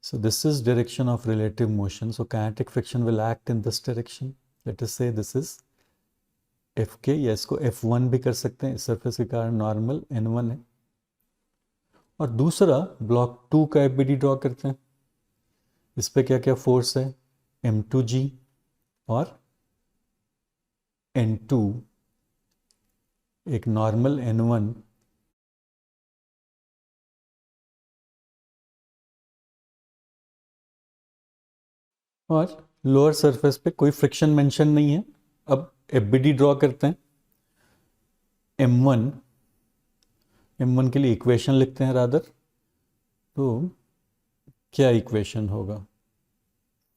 So this is direction of relative motion. So kinetic friction will act in this direction. Let us say this is Fk, या इसको F1 भी कर सकते हैं, इस सरफेस के कारण नॉर्मल N1 है। और दूसरा ब्लॉक 2 का एफबीडी ड्रॉ करते हैं। इस पे क्या क्या फोर्स है? m2g और n2, एक नॉर्मल N1 और लोअर सरफेस पे कोई फ्रिक्शन मेंशन नहीं है। अब एफबीडी ड्रॉ करते हैं। m1 के लिए इक्वेशन लिखते हैं रादर। तो क्या इक्वेशन होगा?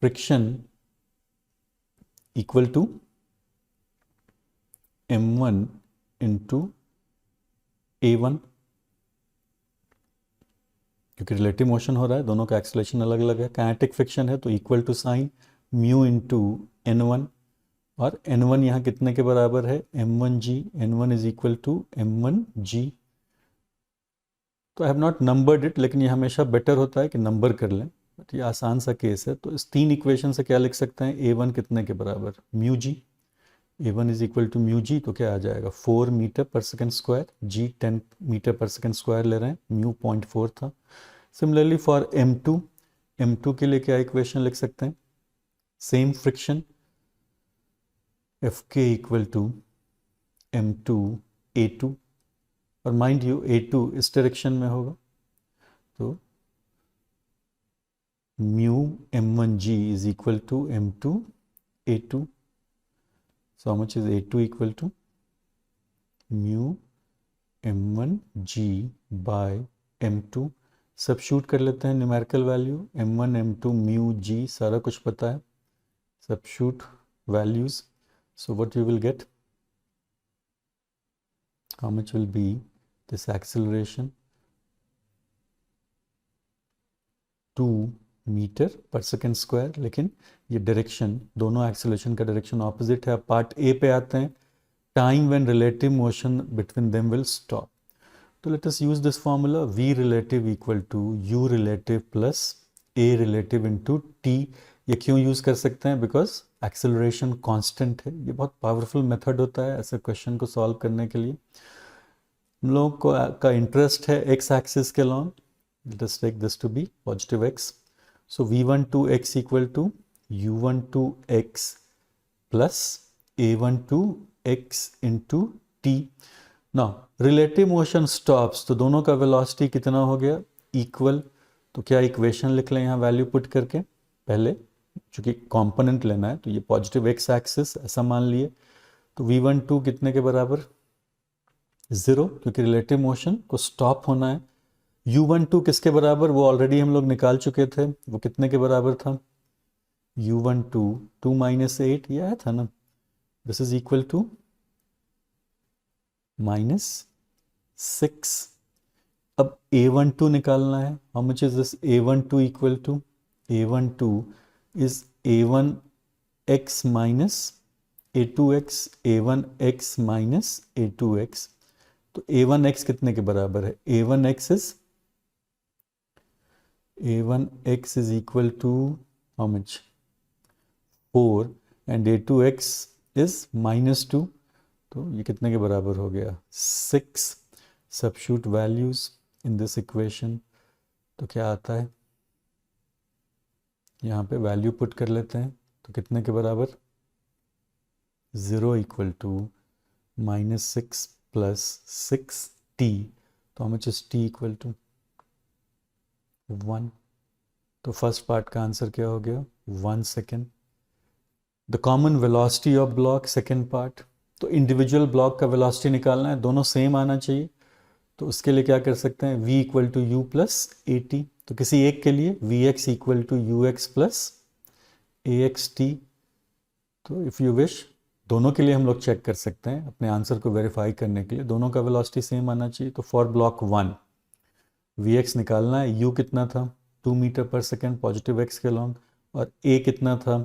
Friction equal to m1 into a1, क्योंकि रिलेटिव मोशन हो रहा है, दोनों का एक्सेलरेशन अलग अलग है। काइनेटिक फ्रिक्शन है तो equal to sign mu into n1, और n1 यहाँ कितने के बराबर है? m1g, n1 is equal to m1g। तो I have not numbered it, लेकिन ये हमेशा बेटर होता है कि नंबर कर लें, बट ये आसान सा केस है। तो इस तीन इक्वेशन से क्या लिख सकते हैं? a1 कितने के बराबर? Mu g. a1 is equal to mu g, तो क्या आ जाएगा? 4 मीटर पर सेकेंड स्क्वायर, g 10 मीटर पर सेकेंड स्क्वायर ले रहे हैं, म्यू 0.4 था। सिमिलरली फॉर m2, m2 के लिए क्या इक्वेशन लिख सकते हैं? Same friction, Fk equal to m2 a2, और माइंड यू a2 इस डायरेक्शन में होगा, तो mu m1g is equal to m2 a2। So how much is a2 equal to mu m1g by m2। Substitute कर लेते हैं numerical value, m1 m2 mu g सारा कुछ पता है, substitute values. So what you will get? How much will be this acceleration? 2 metre पर सेकेंड स्क्वायर, लेकिन ये डायरेक्शन, दोनों एक्सेलरेशन का डायरेक्शन ऑपोजिट है। अब पार्ट ए पे आते हैं, time when relative motion between them will stop. तो let us use this formula, v relative equal to u relative plus a relative into t। ये क्यों यूज कर सकते हैं? बिकॉज एक्सेलरेशन कांस्टेंट है। ये बहुत पावरफुल मेथड होता है ऐसे क्वेश्चन को सॉल्व करने के लिए। हम लोगों को का इंटरेस्ट है x एक्सिस के long, let us take this to be positive x, so v12x equal to u12x plus a12x into t। now relative motion stops, तो दोनों का वेलोसिटी कितना हो गया? इक्वल। तो क्या इक्वेशन लिख लें यहाँ वैल्यू पुट करके? पहले चूंकि कंपोनेंट लेना है तो ये पॉजिटिव x एक्सिस ऐसा मान लिए, तो v12 कितने के बराबर? 0, क्योंकि रिलेटिव मोशन को स्टॉप होना है। u12 किसके बराबर? वो ऑलरेडी हम लोग निकाल चुके थे, वो कितने के बराबर था? u12 2 माइनस 8, ये आया था ना, दिस इज इक्वल टू -6। अब a12 निकालना है, how much is this a12 equal to? a12 is a1x minus a2x, a1x minus a2x। तो a1x कितने के बराबर है? a1x is equal to how much? 4, and a2x is -2, तो ये कितने के बराबर हो गया? 6। Substitute values in this equation, तो क्या आता है? यहाँ पे वैल्यू पुट कर लेते हैं, तो कितने के बराबर? 0 इक्वल टू -6 प्लस 6t, तो how much is t equal to 1। तो फर्स्ट पार्ट का आंसर क्या हो गया? 1 second. The common velocity of block, second part. तो इंडिविजुअल ब्लॉक का वेलोसिटी निकालना है, दोनों सेम आना चाहिए, तो उसके लिए क्या कर सकते हैं? v equal to u plus a t. तो किसी एक के लिए vx equal to u x plus a x t. तो इफ़ यू विश दोनों के लिए हम लोग चेक कर सकते हैं अपने आंसर को वेरीफाई करने के लिए, दोनों का वेलोसिटी सेम आना चाहिए। तो फॉर ब्लॉक 1 vx निकालना है, u कितना था? 2 मीटर पर सेकेंड पॉजिटिव x के लॉन्ग, और a कितना था?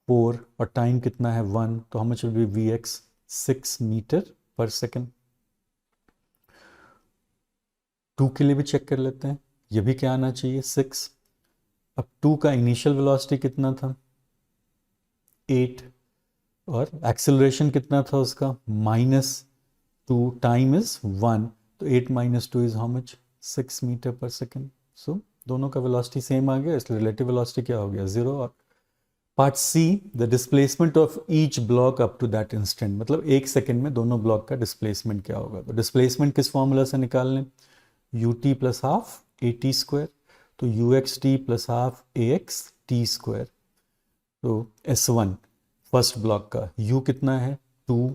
4, और टाइम कितना है? 1, तो how much will be vx? 6 metre पर सेकेंड। 2 के लिए भी चेक कर लेते हैं, ये भी क्या आना चाहिए? 6। अब 2 का इनिशियल वेलोसिटी कितना था? 8, और एक्सेलरेशन कितना था उसका? -2, टाइम इज 1, तो 8 - 2 इज हाउ मच? 6 मीटर पर सेकेंड। सो दोनों का वेलोसिटी सेम आ गया, इसलिए रिलेटिव वेलोसिटी क्या हो गया? 0। और part C, the displacement of each block up to that instant, मतलब 1 सेकेंड में दोनों ब्लॉक का डिस्प्लेसमेंट क्या होगा? तो डिस्प्लेसमेंट किस फॉर्मूला से निकाल लें? ut plus half at square, तो uxt plus half ax t square. तो s1 फर्स्ट ब्लॉक का u कितना है? 2,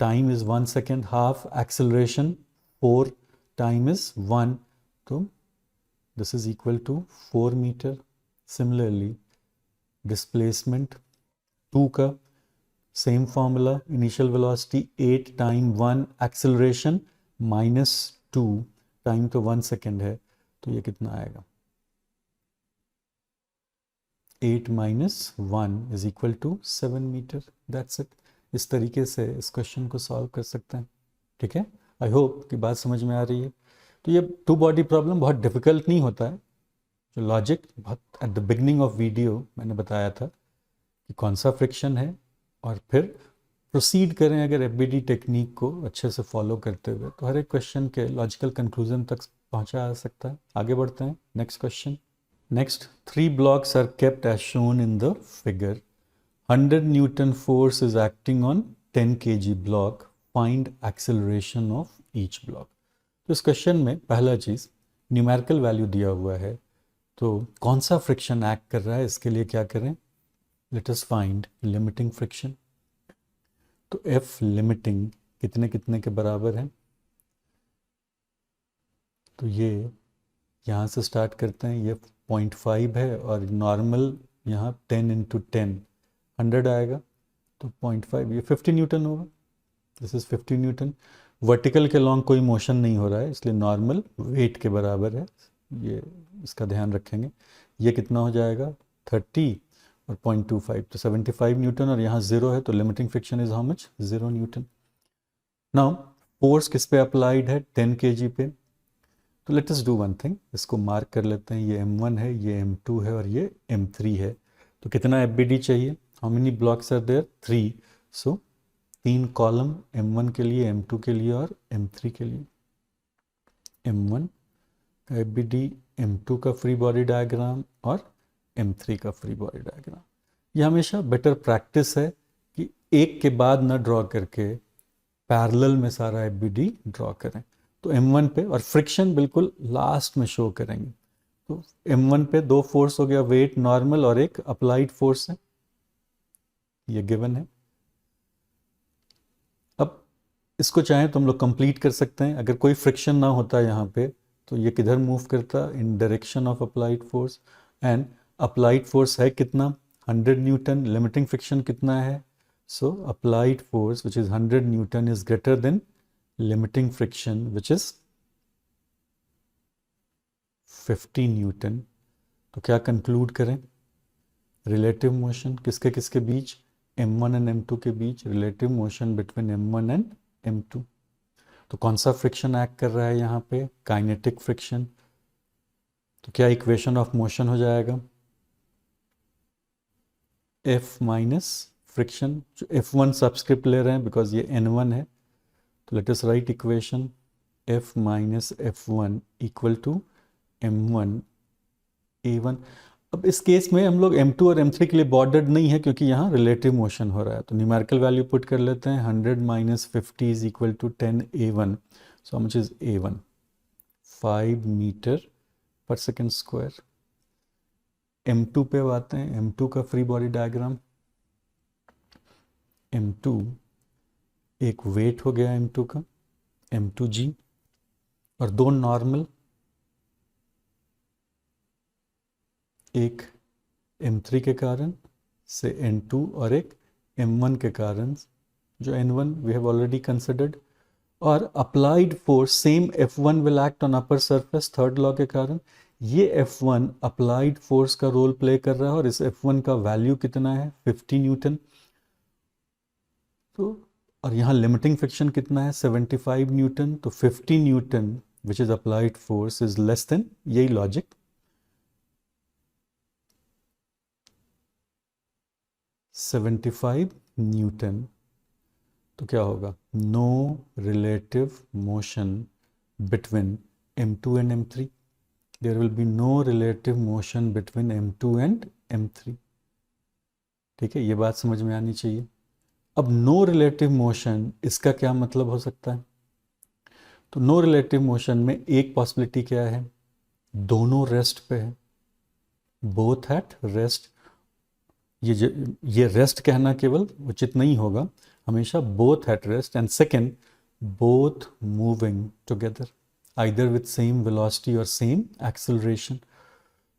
time is 1 second, half acceleration 4, time is 1, तो this is equal to 4 metre. Similarly displacement 2 का सेम formula, initial velocity 8 time 1 acceleration -2 time तो 1 सेकेंड है, तो ये कितना आएगा? 8 - 1 is equal to 7 metre. That's it. इस तरीके से इस क्वेश्चन को सॉल्व कर सकते हैं। ठीक है, आई होप कि बात समझ में आ रही है। तो ये टू बॉडी प्रॉब्लम बहुत डिफिकल्ट नहीं होता है। जो लॉजिक बहुत at the beginning of video मैंने बताया था कि कौन सा फ्रिक्शन है, और फिर प्रोसीड करें अगर एफबीडी टेक्निक को अच्छे से फॉलो करते हुए, तो हर एक क्वेश्चन के लॉजिकल कंक्लूजन तक पहुंचा जा सकता है। आगे बढ़ते हैं, next question. Next, 3 blocks are kept as shown in the figure. 100 Newton force is acting on 10 kg block. Find acceleration of each block. तो इस क्वेश्चन में पहला चीज़ न्यूमेरिकल वैल्यू दिया हुआ है, तो कौन सा फ्रिक्शन एक्ट कर रहा है, इसके लिए क्या करें? Let us find limiting friction. तो एफ लिमिटिंग कितने कितने के बराबर है? तो ये यहाँ से स्टार्ट करते हैं, ये 0.5 है और नॉर्मल यहाँ 10 × 10 100 आएगा, तो 0.5 ये 50 न्यूटन होगा। This is 50 Newton. वर्टिकल के लॉन्ग कोई मोशन नहीं हो रहा है, इसलिए नॉर्मल वेट के बराबर है, ये इसका ध्यान रखेंगे। ये कितना हो जाएगा? 30 और 0.25 तो 75 न्यूटन, और यहाँ 0 है तो limiting friction is how much? 0 Newton. Now force किस पे अप्लाइड है? 10 kg पे। तो let us do one thing, इसको मार्क कर लेते हैं। ये M1 है, ये M2 है और ये M3 है। तो कितना FBD चाहिए? How many blocks are there? 3। So 3 column M1 के लिए, M2 के लिए और M3 के लिए। M1 का FBD, M2 का फ्री बॉडी डायग्राम और M3 का फ्री बॉडी डायग्राम। ये हमेशा बेटर प्रैक्टिस है कि एक के बाद ना ड्रॉ करके पैरेलल में सारा FBD ड्रॉ करें। तो M1 पे, और फ्रिक्शन बिल्कुल लास्ट में शो करेंगे। तो M1 पे 2 फोर्स हो गया, वेट नॉर्मल और एक अप्लाइड फोर्स है, ये गिवन है। अब इसको चाहें तो हम लोग कंप्लीट कर सकते हैं। अगर कोई फ्रिक्शन ना होता यहाँ पे, तो ये किधर मूव करता? In direction of applied force. And applied force है कितना? 100 न्यूटन। लिमिटिंग फ्रिक्शन कितना है? So applied force which is 100 newton is greater than limiting friction which is 50 newton. तो क्या कंक्लूड करें? रिलेटिव मोशन किसके किसके बीच? M1 एंड M2 के बीच। Relative motion between M1 and M2। तो कौन सा फ्रिक्शन एक्ट कर रहा है यहाँ पे? Kinetic friction. तो क्या इक्वेशन ऑफ मोशन हो जाएगा? F माइनस फ्रिक्शन, जो F1 सब्सक्रिप्ट ले रहे हैं बिकॉज ये N1 है, तो let us write equation F minus F1 equal to M1 A1। अब इस केस में हम लोग M2 और M3 के लिए बॉर्डर्ड नहीं है, क्योंकि यहाँ रिलेटिव मोशन हो रहा है। तो न्यूमेरिकल वैल्यू पुट कर लेते हैं। 100 - 50 is equal to 10 A1। So how much is A1? 5 metre पर सेकेंड स्क्वायर। M2 पे आते हैं। M2 का फ्री बॉडी डायग्राम। M2 एक वेट हो गया M2 का, M2G, और 2 नॉर्मल, एक M3 के कारण से N2 और एक M1 के कारण, जो N1 we have already considered. और applied force same F1 will act on upper surface, third law के कारण। ये F1 अप्लाइड फोर्स का रोल प्ले कर रहा है, और इस F1 का वैल्यू कितना है? 50 न्यूटन। तो और यहाँ लिमिटिंग फ्रिक्शन कितना है? 75 न्यूटन। तो 50 newton which is applied force is less than, यही लॉजिक। न्यूटन। तो क्या होगा? No relative motion between M2 and M3। There will be no relative motion between M2 and M3। ठीक है, ये बात समझ में आनी चाहिए। अब नो रिलेटिव मोशन, इसका क्या मतलब हो सकता है? तो नो रिलेटिव मोशन में एक पॉसिबिलिटी क्या है? दोनों रेस्ट पे है, बोथ एट रेस्ट। ये रेस्ट कहना केवल उचित नहीं होगा, हमेशा both at rest. And second, both moving together. Either with same velocity और सेम एक्सेलरेशन।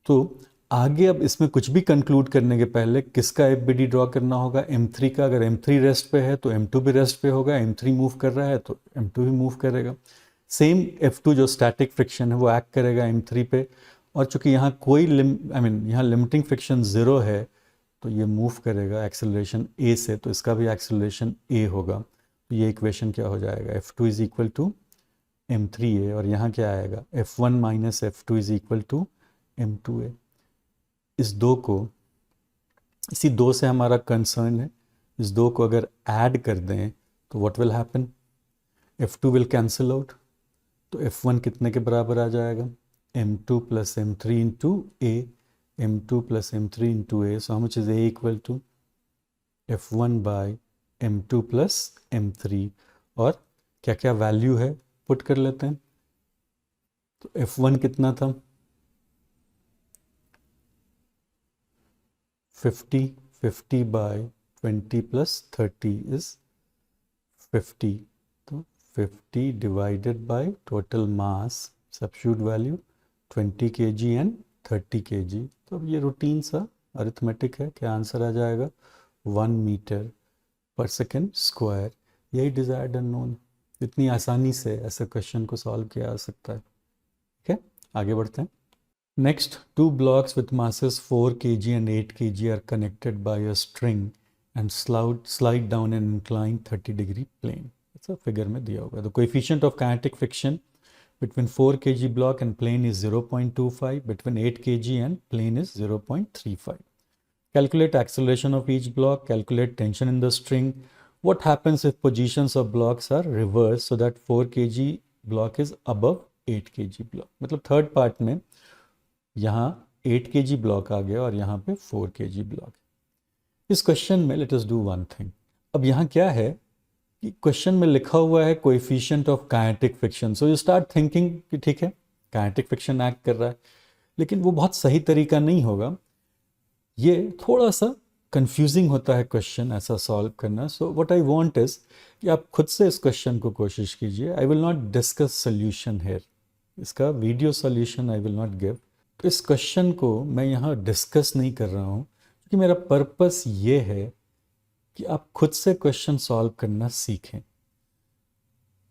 तो आगे अब इसमें कुछ भी कंक्लूड करने के पहले किसका एफ बी डी ड्रॉ करना होगा, m3 का। अगर m3 रेस्ट पे है तो m2 भी रेस्ट पे होगा, m3 मूव कर रहा है तो m2 भी मूव करेगा। सेम f2 जो स्टैटिक फ्रिक्शन है वो एक्ट करेगा m3 पे, और चूंकि यहाँ कोई यहाँ लिमिटिंग फ्रिक्शन ज़ीरो है तो ये मूव करेगा एक्सेलरेशन a से, तो इसका भी एक्सेलरेशन a होगा। तो ये इक्वेशन क्या हो जाएगा, f2 is equal to m3a, और यहाँ क्या आएगा, f1 minus f2 is equal to m2a। इस दो को, इसी दो से हमारा कंसर्न है, इस दो को अगर ऐड कर दें तो what will happen, f2 will cancel out, तो f1 कितने के बराबर आ जाएगा, m2 plus m3 into a, m2 plus m3 into a, so how much is a equal to f1 by m2 plus m3। और क्या क्या वैल्यू है पुट कर लेते हैं। तो f1 कितना था, 50 बाय 20 प्लस 30 इज 50, तो 50 divided by total mass, substitute value 20 kg and 30 kg। तो अब ये रूटीन सा अरिथमेटिक है, क्या आंसर आ जाएगा, 1 मीटर पर सेकेंड स्क्वायर। यही डिजायर्ड अननोन, इतनी आसानी से ऐसे क्वेश्चन को सॉल्व किया जा सकता है। ठीक है, आगे बढ़ते हैं। Next, two blocks with masses 4 kg and 8 kg are connected by a string and slide down an inclined 30-degree plane. ऐसा फिगर में दिया होगा। The coefficient of kinetic friction between 4 kg block and plane is 0.25, between 8 kg and plane is 0.35. Calculate acceleration of each block, calculate tension in the string. What happens if positions of blocks are reversed so that 4 kg block is above 8 kg block? मतलब थर्ड पार्ट में यहाँ 8 kg ब्लॉक आ गया और यहाँ पे 4 kg ब्लॉक। इस क्वेश्चन में let us do one thing. अब यहाँ क्या है कि क्वेश्चन में लिखा हुआ है coefficient of kinetic friction, so you start thinking कि ठीक है काइनेटिक फ्रिक्शन एक्ट कर रहा है, लेकिन वो बहुत सही तरीका नहीं होगा। ये थोड़ा सा कंफ्यूजिंग होता है क्वेश्चन ऐसा सॉल्व करना। So what I want is कि आप खुद से इस क्वेश्चन को कोशिश कीजिए। I will not discuss solution here, इसका video solution I will not give. तो इस क्वेश्चन को मैं यहाँ डिस्कस नहीं कर रहा हूँ क्योंकि मेरा पर्पस ये है कि आप खुद से क्वेश्चन सॉल्व करना सीखें।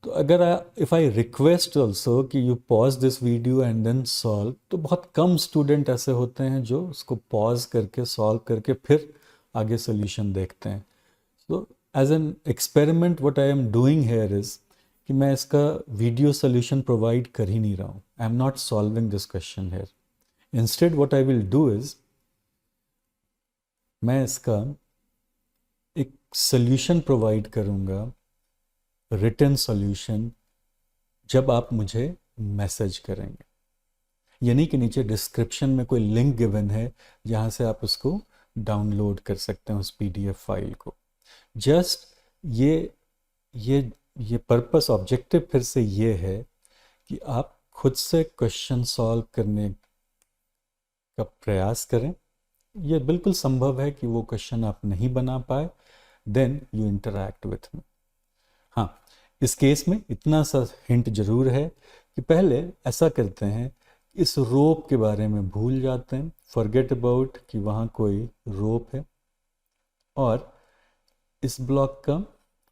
तो अगर इफ़ आई रिक्वेस्ट ऑल्सो कि you pause this video and then solve, तो बहुत कम स्टूडेंट ऐसे होते हैं जो उसको पॉज करके सॉल्व करके फिर आगे सोल्यूशन देखते हैं। So as an experiment what I am doing here is कि मैं इसका वीडियो सोल्यूशन प्रोवाइड कर ही नहीं रहा हूँ। I am not solving this question here. Instead what I will do is मैं इसका एक सोल्यूशन प्रोवाइड करूँगा, रिटन सॉल्यूशन, जब आप मुझे मैसेज करेंगे। यानी कि नीचे डिस्क्रिप्शन में कोई लिंक गिवन है जहाँ से आप उसको डाउनलोड कर सकते हैं उस पीडीएफ फाइल को। जस्ट ये पर्पस ऑब्जेक्टिव फिर से ये है कि आप खुद से क्वेश्चन सॉल्व करने का प्रयास करें। ये बिल्कुल संभव है कि वो क्वेश्चन आप नहीं बना पाए, then you interact with me. हाँ, इस केस में इतना सा हिंट जरूर है कि पहले ऐसा करते हैं, इस रोप के बारे में भूल जाते हैं, फॉरगेट अबाउट कि वहाँ कोई रोप है, और इस ब्लॉक का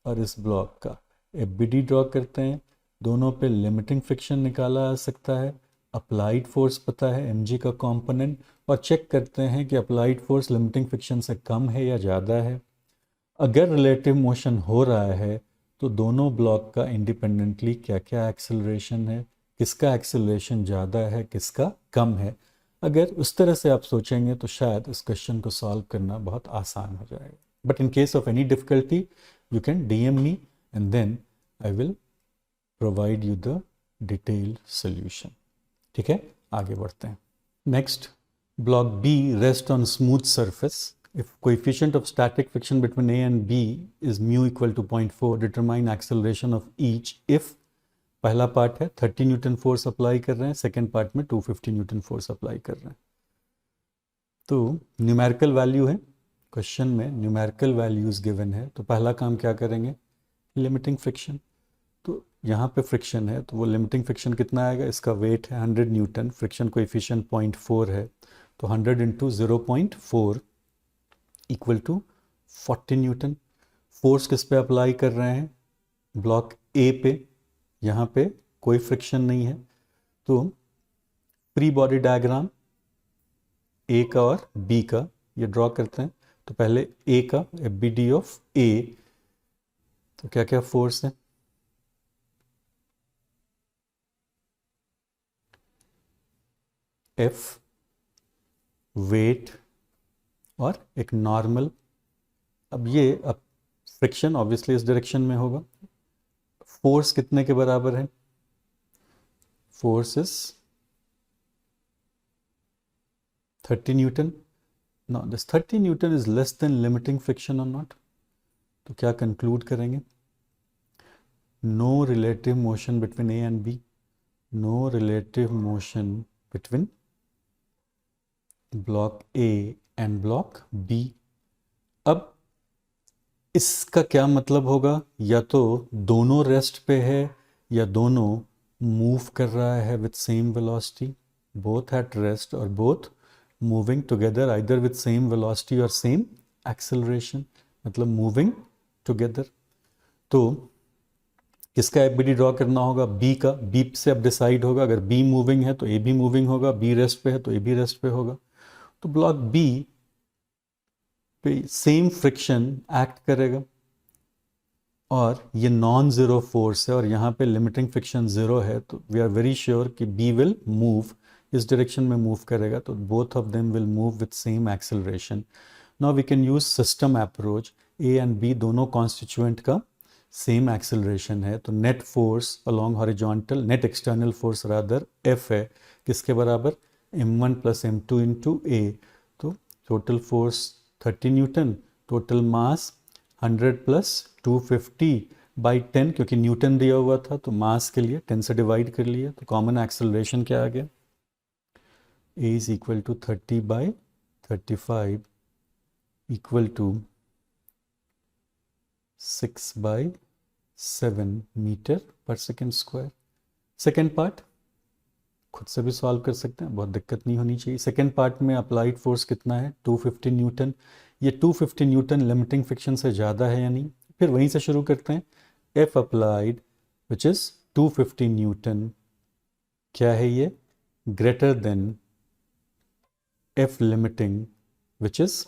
और इस ब्लॉक का एफबीडी ड्रॉ करते हैं। दोनों पे लिमिटिंग फ्रिक्शन निकाला जा सकता है, अप्लाइड फोर्स पता है mg का कंपोनेंट, और चेक करते हैं कि अप्लाइड फोर्स लिमिटिंग फ्रिक्शन से कम है या ज़्यादा है। अगर रिलेटिव मोशन हो रहा है तो दोनों ब्लॉक का इंडिपेंडेंटली क्या क्या एक्सेलरेशन है, किसका एक्सेलरेशन ज़्यादा है किसका कम है। अगर उस तरह से आप सोचेंगे तो शायद इस क्वेश्चन को सॉल्व करना बहुत आसान हो जाएगा। But in case of any difficulty you can DM me and then I will provide you the detailed solution. ठीक है, आगे बढ़ते हैं। Next, block B rest on smooth surface. If coefficient of static friction between A and B is mu equal to 0.4, determine acceleration of each if पहला पार्ट है 30 न्यूटन फोर्स अप्लाई कर रहे हैं, सेकेंड पार्ट में 250 न्यूटन फोर्स अप्लाई कर रहे हैं। तो न्यूमेरिकल वैल्यू है, क्वेश्चन में न्यूमेरिकल वैल्यूज गिवन है, तो पहला काम क्या करेंगे, लिमिटिंग फ्रिक्शन। तो यहाँ पे फ्रिक्शन है, तो वो लिमिटिंग फ्रिक्शन कितना आएगा, इसका वेट है 100 न्यूटन, फ्रिक्शन कोएफिशिएंट 0.4 है, तो 100 into 0.4 equal to 40 newton. Force किस पे अप्लाई कर रहे हैं, ब्लॉक ए पे, यहाँ पे कोई फ्रिक्शन नहीं है। तो फ्री बॉडी डायग्राम ए का और बी का ये ड्रॉ करते हैं। तो पहले ए का, एफ बी डी ऑफ ए, तो क्या क्या फोर्स है, एफ वेट और एक नॉर्मल। अब फ्रिक्शन ऑब्वियसली इस डायरेक्शन में होगा। फोर्स कितने के बराबर है, force is 30 newton. Now this 30 newton is less than limiting friction और नॉट। तो क्या कंक्लूड करेंगे, no relative motion between A and B, no relative motion between block A and block B. अब इसका क्या मतलब होगा, या तो दोनों रेस्ट पे है या दोनों मूव कर रहा है with same velocity, both at rest और both moving together either with same velocity और सेम एक्सेलरेशन, मतलब मूविंग टुगेदर। तो किसका एफबीडी ड्रॉ करना होगा, बी का। बी से अब डिसाइड होगा, अगर बी मूविंग है तो ए भी मूविंग होगा, बी रेस्ट पे है तो ए भी रेस्ट पे होगा। तो ब्लॉक बी पे सेम फ्रिक्शन एक्ट करेगा और ये नॉन ज़ीरो फोर्स है और यहाँ पे लिमिटिंग फ्रिक्शन ज़ीरो है, तो वी आर वेरी श्योर कि बी विल मूव, इस डायरेक्शन में मूव करेगा, तो both of them will move with same acceleration. Now we can use system approach, A and B दोनों कॉन्स्टिट्यूएंट का सेम एक्सेलरेशन है, तो net force along horizontal, net external force rather F है, किसके बराबर, m1 plus m2 into A. तो total force 30 newton, total mass 100 plus 250 by 10, क्योंकि न्यूटन दिया हुआ था तो मास के लिए 10 से डिवाइड कर लिया, तो कॉमन एक्सेलरेशन क्या आ गया, a is equal to 30 by 35 equal to 6 by 7 meter पर सेकेंड स्क्वायर। सेकेंड पार्ट खुद से भी सॉल्व कर सकते हैं, बहुत दिक्कत नहीं होनी चाहिए। सेकेंड पार्ट में अप्लाइड फोर्स कितना है, 250 न्यूटन। ये 250 न्यूटन लिमिटिंग फ्रिक्शन से ज़्यादा है या नहीं, फिर वहीं से शुरू करते हैं। F applied which is 250 newton, क्या है ये, greater than F limiting which is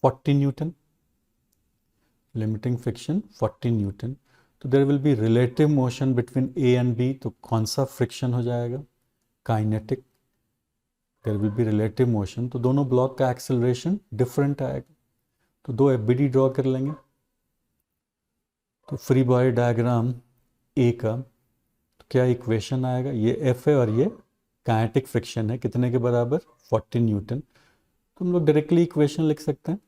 40 newton, limiting friction 40 newton. तो there will be relative motion between A and B, तो कौन सा फ्रिक्शन हो जाएगा, kinetic. There will be relative motion, तो दोनों ब्लॉक का एक्सेलरेशन डिफरेंट आएगा। तो दो एफबीडी ड्रॉ कर लेंगे। तो फ्री बॉडी डायग्राम ए का, तो क्या इक्वेशन आएगा, ये एफ है और ये काइनेटिक फ्रिक्शन है, कितने के बराबर, 40 न्यूटन। तो हम लोग डायरेक्टली इक्वेशन लिख सकते हैं।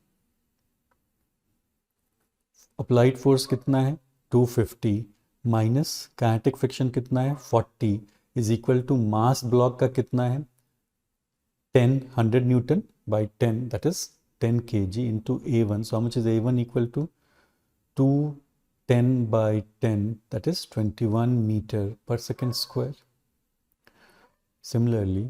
अप्लाइड फोर्स कितना है 250 माइनस काइनेटिक फ्रिक्शन कितना है 40 is equal to mass block का कितना है 100 newton by 10 that is 10 kg into A1. So how much is A1 equal to 210 by 10 that is 21 meter per second square. Similarly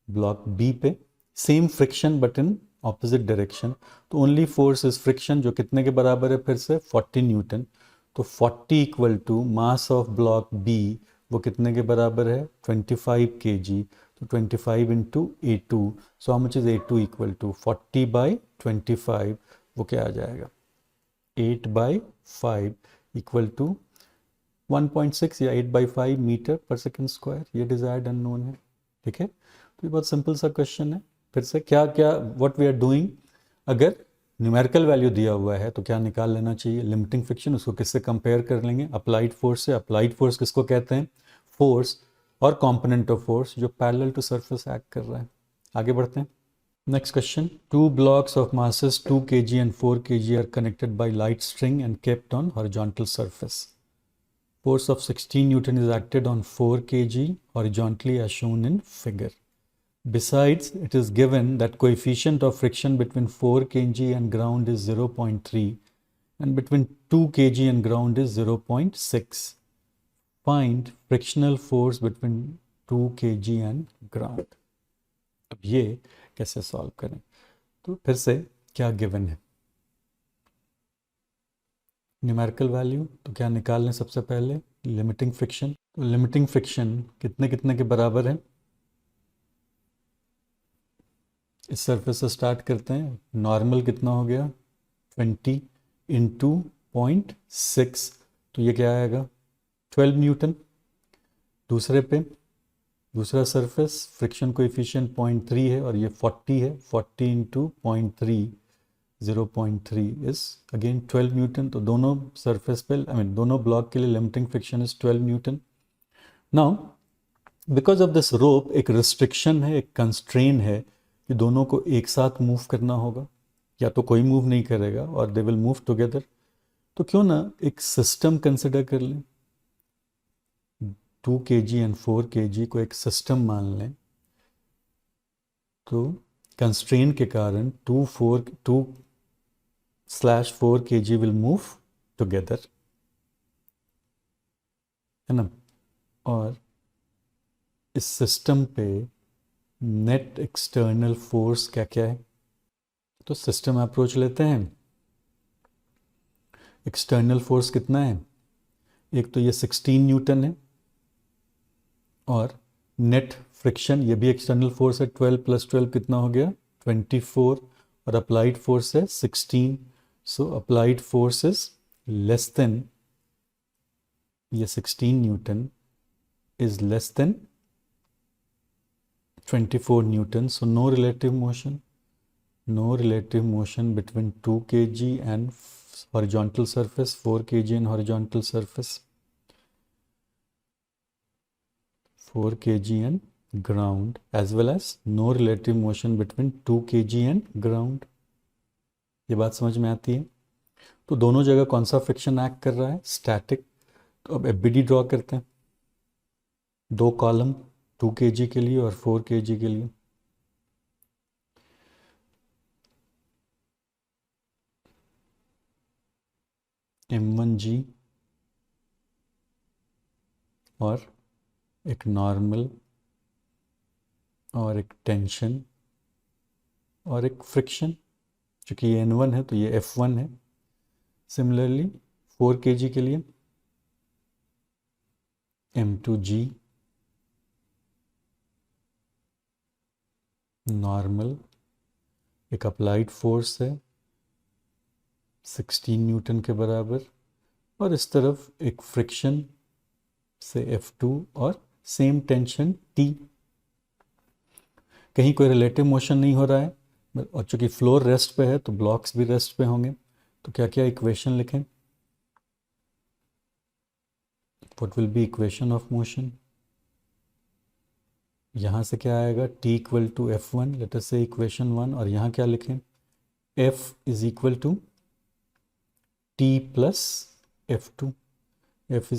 block B पे same friction but in opposite direction, तो only force is friction जो कितने के बराबर है फिर से 40 न्यूटन। तो 40 equal to mass of block B वो कितने के बराबर है 25 kg, तो 25 into A2। So how much is A2 equal to 40 by 25, वो क्या आ जाएगा 8 बाई 5 इक्वल टू 1.6 या 8 बाई 5 मीटर पर सेकेंड स्क्वायर। ये डिजायर्ड अननोन है, ठीक है। तो ये बहुत सिंपल सा क्वेश्चन है। फिर से क्या क्या व्हाट वी आर डूइंग, अगर न्यूमेरिकल वैल्यू दिया हुआ है तो क्या निकाल लेना चाहिए, लिमिटिंग फ्रिक्शन, उसको किससे कंपेयर कर लेंगे, अप्लाइड फोर्स से। अप्लाइड फोर्स किसको कहते हैं, फोर्स और कंपोनेंट ऑफ फोर्स जो पैरेलल टू सरफेस एक्ट कर रहा है। आगे बढ़ते हैं। Next question, two blocks of masses 2 kg and 4 kg are connected by light string and kept on horizontal surface. Force of 16 Newton is acted on 4 kg horizontally as shown in figure. Besides, it is given that coefficient of friction between 4 kg and ground is 0.3 and between 2 kg and ground is 0.6. Find frictional force between 2 kg and ground. अब ये कैसे सॉल्व करें? तो फिर से क्या गिवन है? न्यूमेरिकल वैल्यू तो क्या निकाल लें सबसे पहले? Limiting friction. तो लिमिटिंग फ्रिक्शन कितने कितने के बराबर है? इस सरफेस से स्टार्ट करते हैं। नॉर्मल कितना हो गया? 20 इंटू 0.6, तो ये क्या आएगा? 12 न्यूटन। दूसरे पे दूसरा सरफेस फ्रिक्शन कोएफिशिएंट 0.3 है और ये 40 है। 40 इंटू 0.3 0.3 इज अगेन 12 न्यूटन। तो दोनों सरफेस पे दोनों ब्लॉक के लिए limiting friction is 12 Newton. Now because of this रोप एक रिस्ट्रिक्शन है, एक कंस्ट्रेन है कि दोनों को एक साथ मूव करना होगा, या तो कोई मूव नहीं करेगा और दे विल मूव टुगेदर। तो क्यों ना एक सिस्टम कंसिडर कर लें। 2 kg एंड 4 kg को एक सिस्टम मान लें। तो कंस्ट्रेन के कारण 2/4 kg विल मूव टुगेदर, है ना। और इस सिस्टम पे नेट एक्सटर्नल फोर्स क्या क्या है? तो सिस्टम अप्रोच लेते हैं। एक्सटर्नल फोर्स कितना है? एक तो ये 16 न्यूटन है और नेट फ्रिक्शन ये भी एक्सटर्नल फोर्स है। 12 + 12 कितना हो गया? 24 और अप्लाइड फोर्स है 16। So applied force is less than ये 16 newton is less than 24 newton. So no relative motion, no relative motion between 2 kg and horizontal surface, 4 kg and horizontal surface, 4 kg and ground, as well as no relative motion between 2 kg and ground. ये बात समझ में आती है? तो दोनों जगह कौन सा फ्रिक्शन एक्ट कर रहा है? स्टैटिक। तो अब एफबीडी ड्रॉ करते हैं। 2 कॉलम 2 kg के लिए और 4 kg के लिए। M1G और एक नॉर्मल और एक टेंशन और एक फ्रिक्शन। चूँकि ये N1 है तो ये F1 है। सिमिलरली 4 kg के लिए M2G नॉर्मल, एक अप्लाइड फोर्स है 16 न्यूटन के बराबर, और इस तरफ एक फ्रिक्शन से F2 और सेम टेंशन T। कहीं कोई रिलेटिव मोशन नहीं हो रहा है और चूंकि फ्लोर रेस्ट पे है तो ब्लॉक्स भी रेस्ट पे होंगे। तो क्या क्या इक्वेशन लिखें? What will be equation of motion? यहाँ से क्या आएगा? T = F1, लेट अस से इक्वेशन 1। और यहाँ क्या लिखें? F = T + F2। F =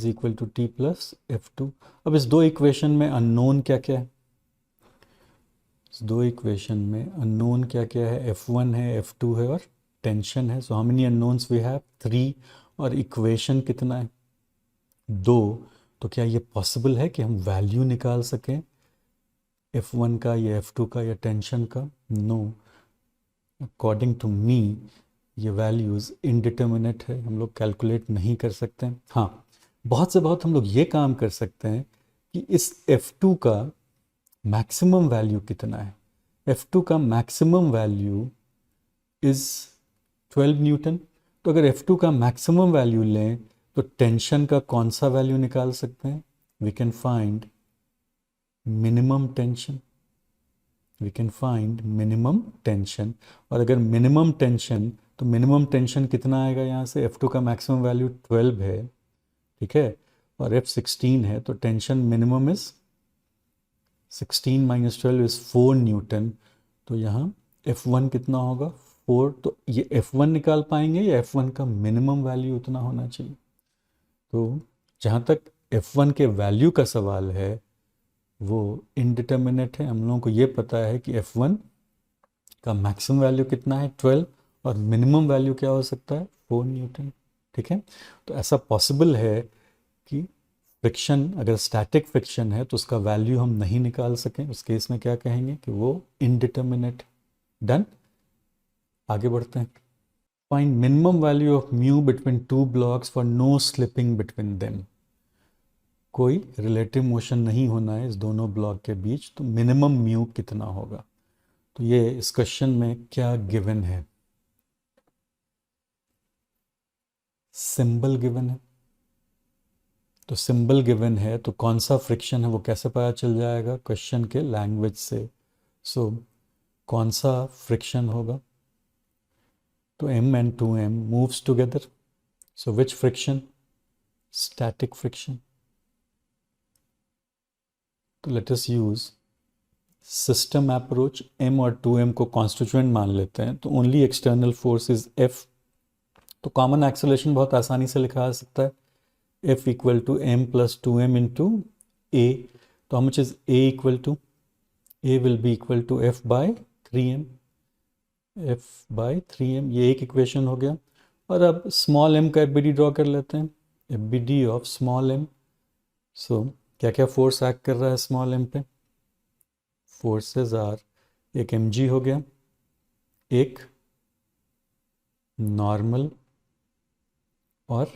T + F2। अब इस दो इक्वेशन में अननोन क्या क्या है? इस दो इक्वेशन में अननोन क्या क्या है? F1 है, F2 है और टेंशन है। So how many unknowns we have? 3। और इक्वेशन कितना है? 2। तो क्या ये पॉसिबल है कि हम वैल्यू निकाल सकें F1 का या F2 का या टेंशन का? नो, अकॉर्डिंग टू मी ये वैल्यूज़ इनडिटर्मिनेट है, हम लोग कैलकुलेट नहीं कर सकते हैं। हाँ, बहुत से बहुत हम लोग ये काम कर सकते हैं कि इस F2 का मैक्सिमम वैल्यू कितना है। F2 का मैक्सिमम वैल्यू इज़ 12 न्यूटन। तो अगर F2 का मैक्सिमम वैल्यू लें तो टेंशन का कौन सा वैल्यू निकाल सकते हैं? We can find minimum tension. We can find minimum tension. और अगर मिनिमम टेंशन, तो मिनिमम टेंशन कितना आएगा यहाँ से? F2 का मैक्सिमम वैल्यू 12 है, ठीक है, और F 16 है। तो tension minimum is 16 - 12 is 4 Newton. तो यहाँ F1 कितना होगा? 4। तो ये F1 निकाल पाएंगे या F1 का मिनिमम वैल्यू उतना होना चाहिए? तो जहाँ तक F1 के वैल्यू का सवाल है वो इनडिटर्मिनेट है। हम लोगों को ये पता है कि F1 का मैक्सिमम वैल्यू कितना है? 12, और मिनिमम वैल्यू क्या हो सकता है? 4 न्यूटन। ठीक है, तो ऐसा पॉसिबल है कि फ्रिक्शन, अगर स्टैटिक फ्रिक्शन है तो उसका वैल्यू हम नहीं निकाल सकें, उस केस में क्या कहेंगे कि वो इनडिटर्मिनेट। डन, आगे बढ़ते हैं। Find minimum value of mu between two blocks for no slipping between them. कोई रिलेटिव मोशन नहीं होना है इस दोनों ब्लॉक के बीच, तो मिनिमम म्यू कितना होगा। तो ये इस क्वेश्चन में क्या गिवन है, सिंबल गिवन है। तो सिंबल गिवन है तो कौन सा फ्रिक्शन है वो कैसे पता चल जाएगा, क्वेश्चन के लैंग्वेज से। सो कौन सा फ्रिक्शन होगा, तो m and 2m moves together, so which friction, static friction। तो let us use system approach, m और 2m को constituent मान लेते हैं, तो only external force is F। तो common acceleration बहुत आसानी से लिखा जा सकता है, F equal to m plus 2m into a। तो how much is a equal to, a will be equal to F by 3m, F by 3m, ये एक इक्वेशन हो गया। और अब स्मॉल m का एफ ड्रॉ कर लेते हैं, F of small m। So क्या क्या फोर्स एक्ट कर रहा है स्मॉल m पे, फोर्सेस आर, एक mg हो गया, एक नॉर्मल और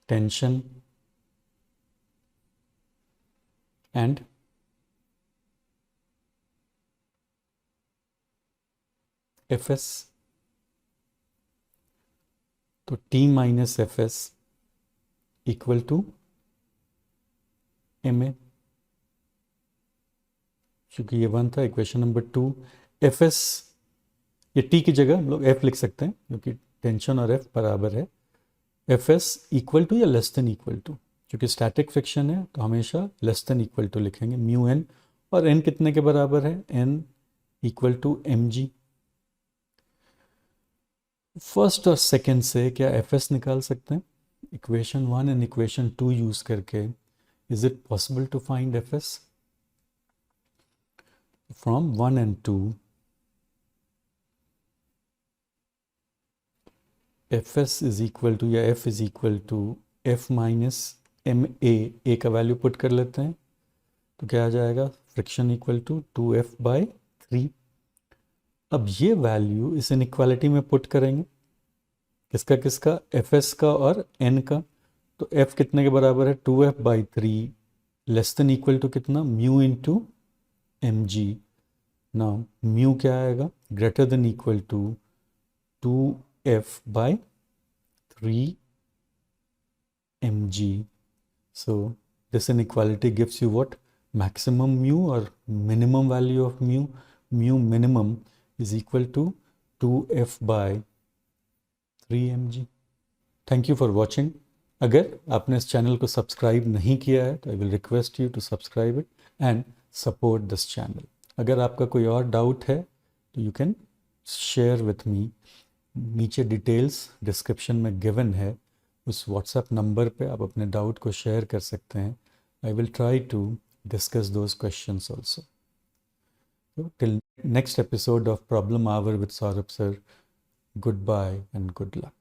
टेंशन एंड fs। तो t minus fs equal to ma, क्योंकि ये 1 था। इक्वेशन नंबर 2, fs, ये t की जगह हम लोग f लिख सकते हैं क्योंकि टेंशन और f बराबर है। fs इक्वल टू या लेस देन इक्वल टू, क्योंकि स्टैटिक फ्रिक्शन है तो हमेशा लेस देन इक्वल टू लिखेंगे, म्यू n। और n कितने के बराबर है, n equal to mg। First और सेकंड से क्या fs निकाल सकते हैं, इक्वेशन 1 एंड इक्वेशन 2 यूज करके। Is it possible to find fs from 1 and 2? fs is equal to या f is equal to f minus ma, a का वैल्यू पुट कर लेते हैं तो क्या आ जाएगा, friction equal to 2f by 3। अब ये वैल्यू इस इनइक्वालिटी में पुट करेंगे, किसका किसका, fs का और n का। तो f कितने के बराबर है, 2f by 3 less than equal to कितना, mu into mg। Now mu क्या आएगा, greater than equal to 2f by 3 mg। So this inequality gives you what, maximum mu or minimum value of mu, mu minimum is equal to 2f by 3 mg। Thank you for watching। अगर आपने इस चैनल को सब्सक्राइब नहीं किया है तो I will request you to subscribe it and support this channel. अगर आपका कोई और डाउट है तो you can share with me, नीचे डिटेल्स डिस्क्रिप्शन में गिवन है, उस व्हाट्सएप नंबर पे आप अपने डाउट को शेयर कर सकते हैं। I will try to discuss those questions also. Till next episode of problem hour with Saurabh sir, good bye and good luck.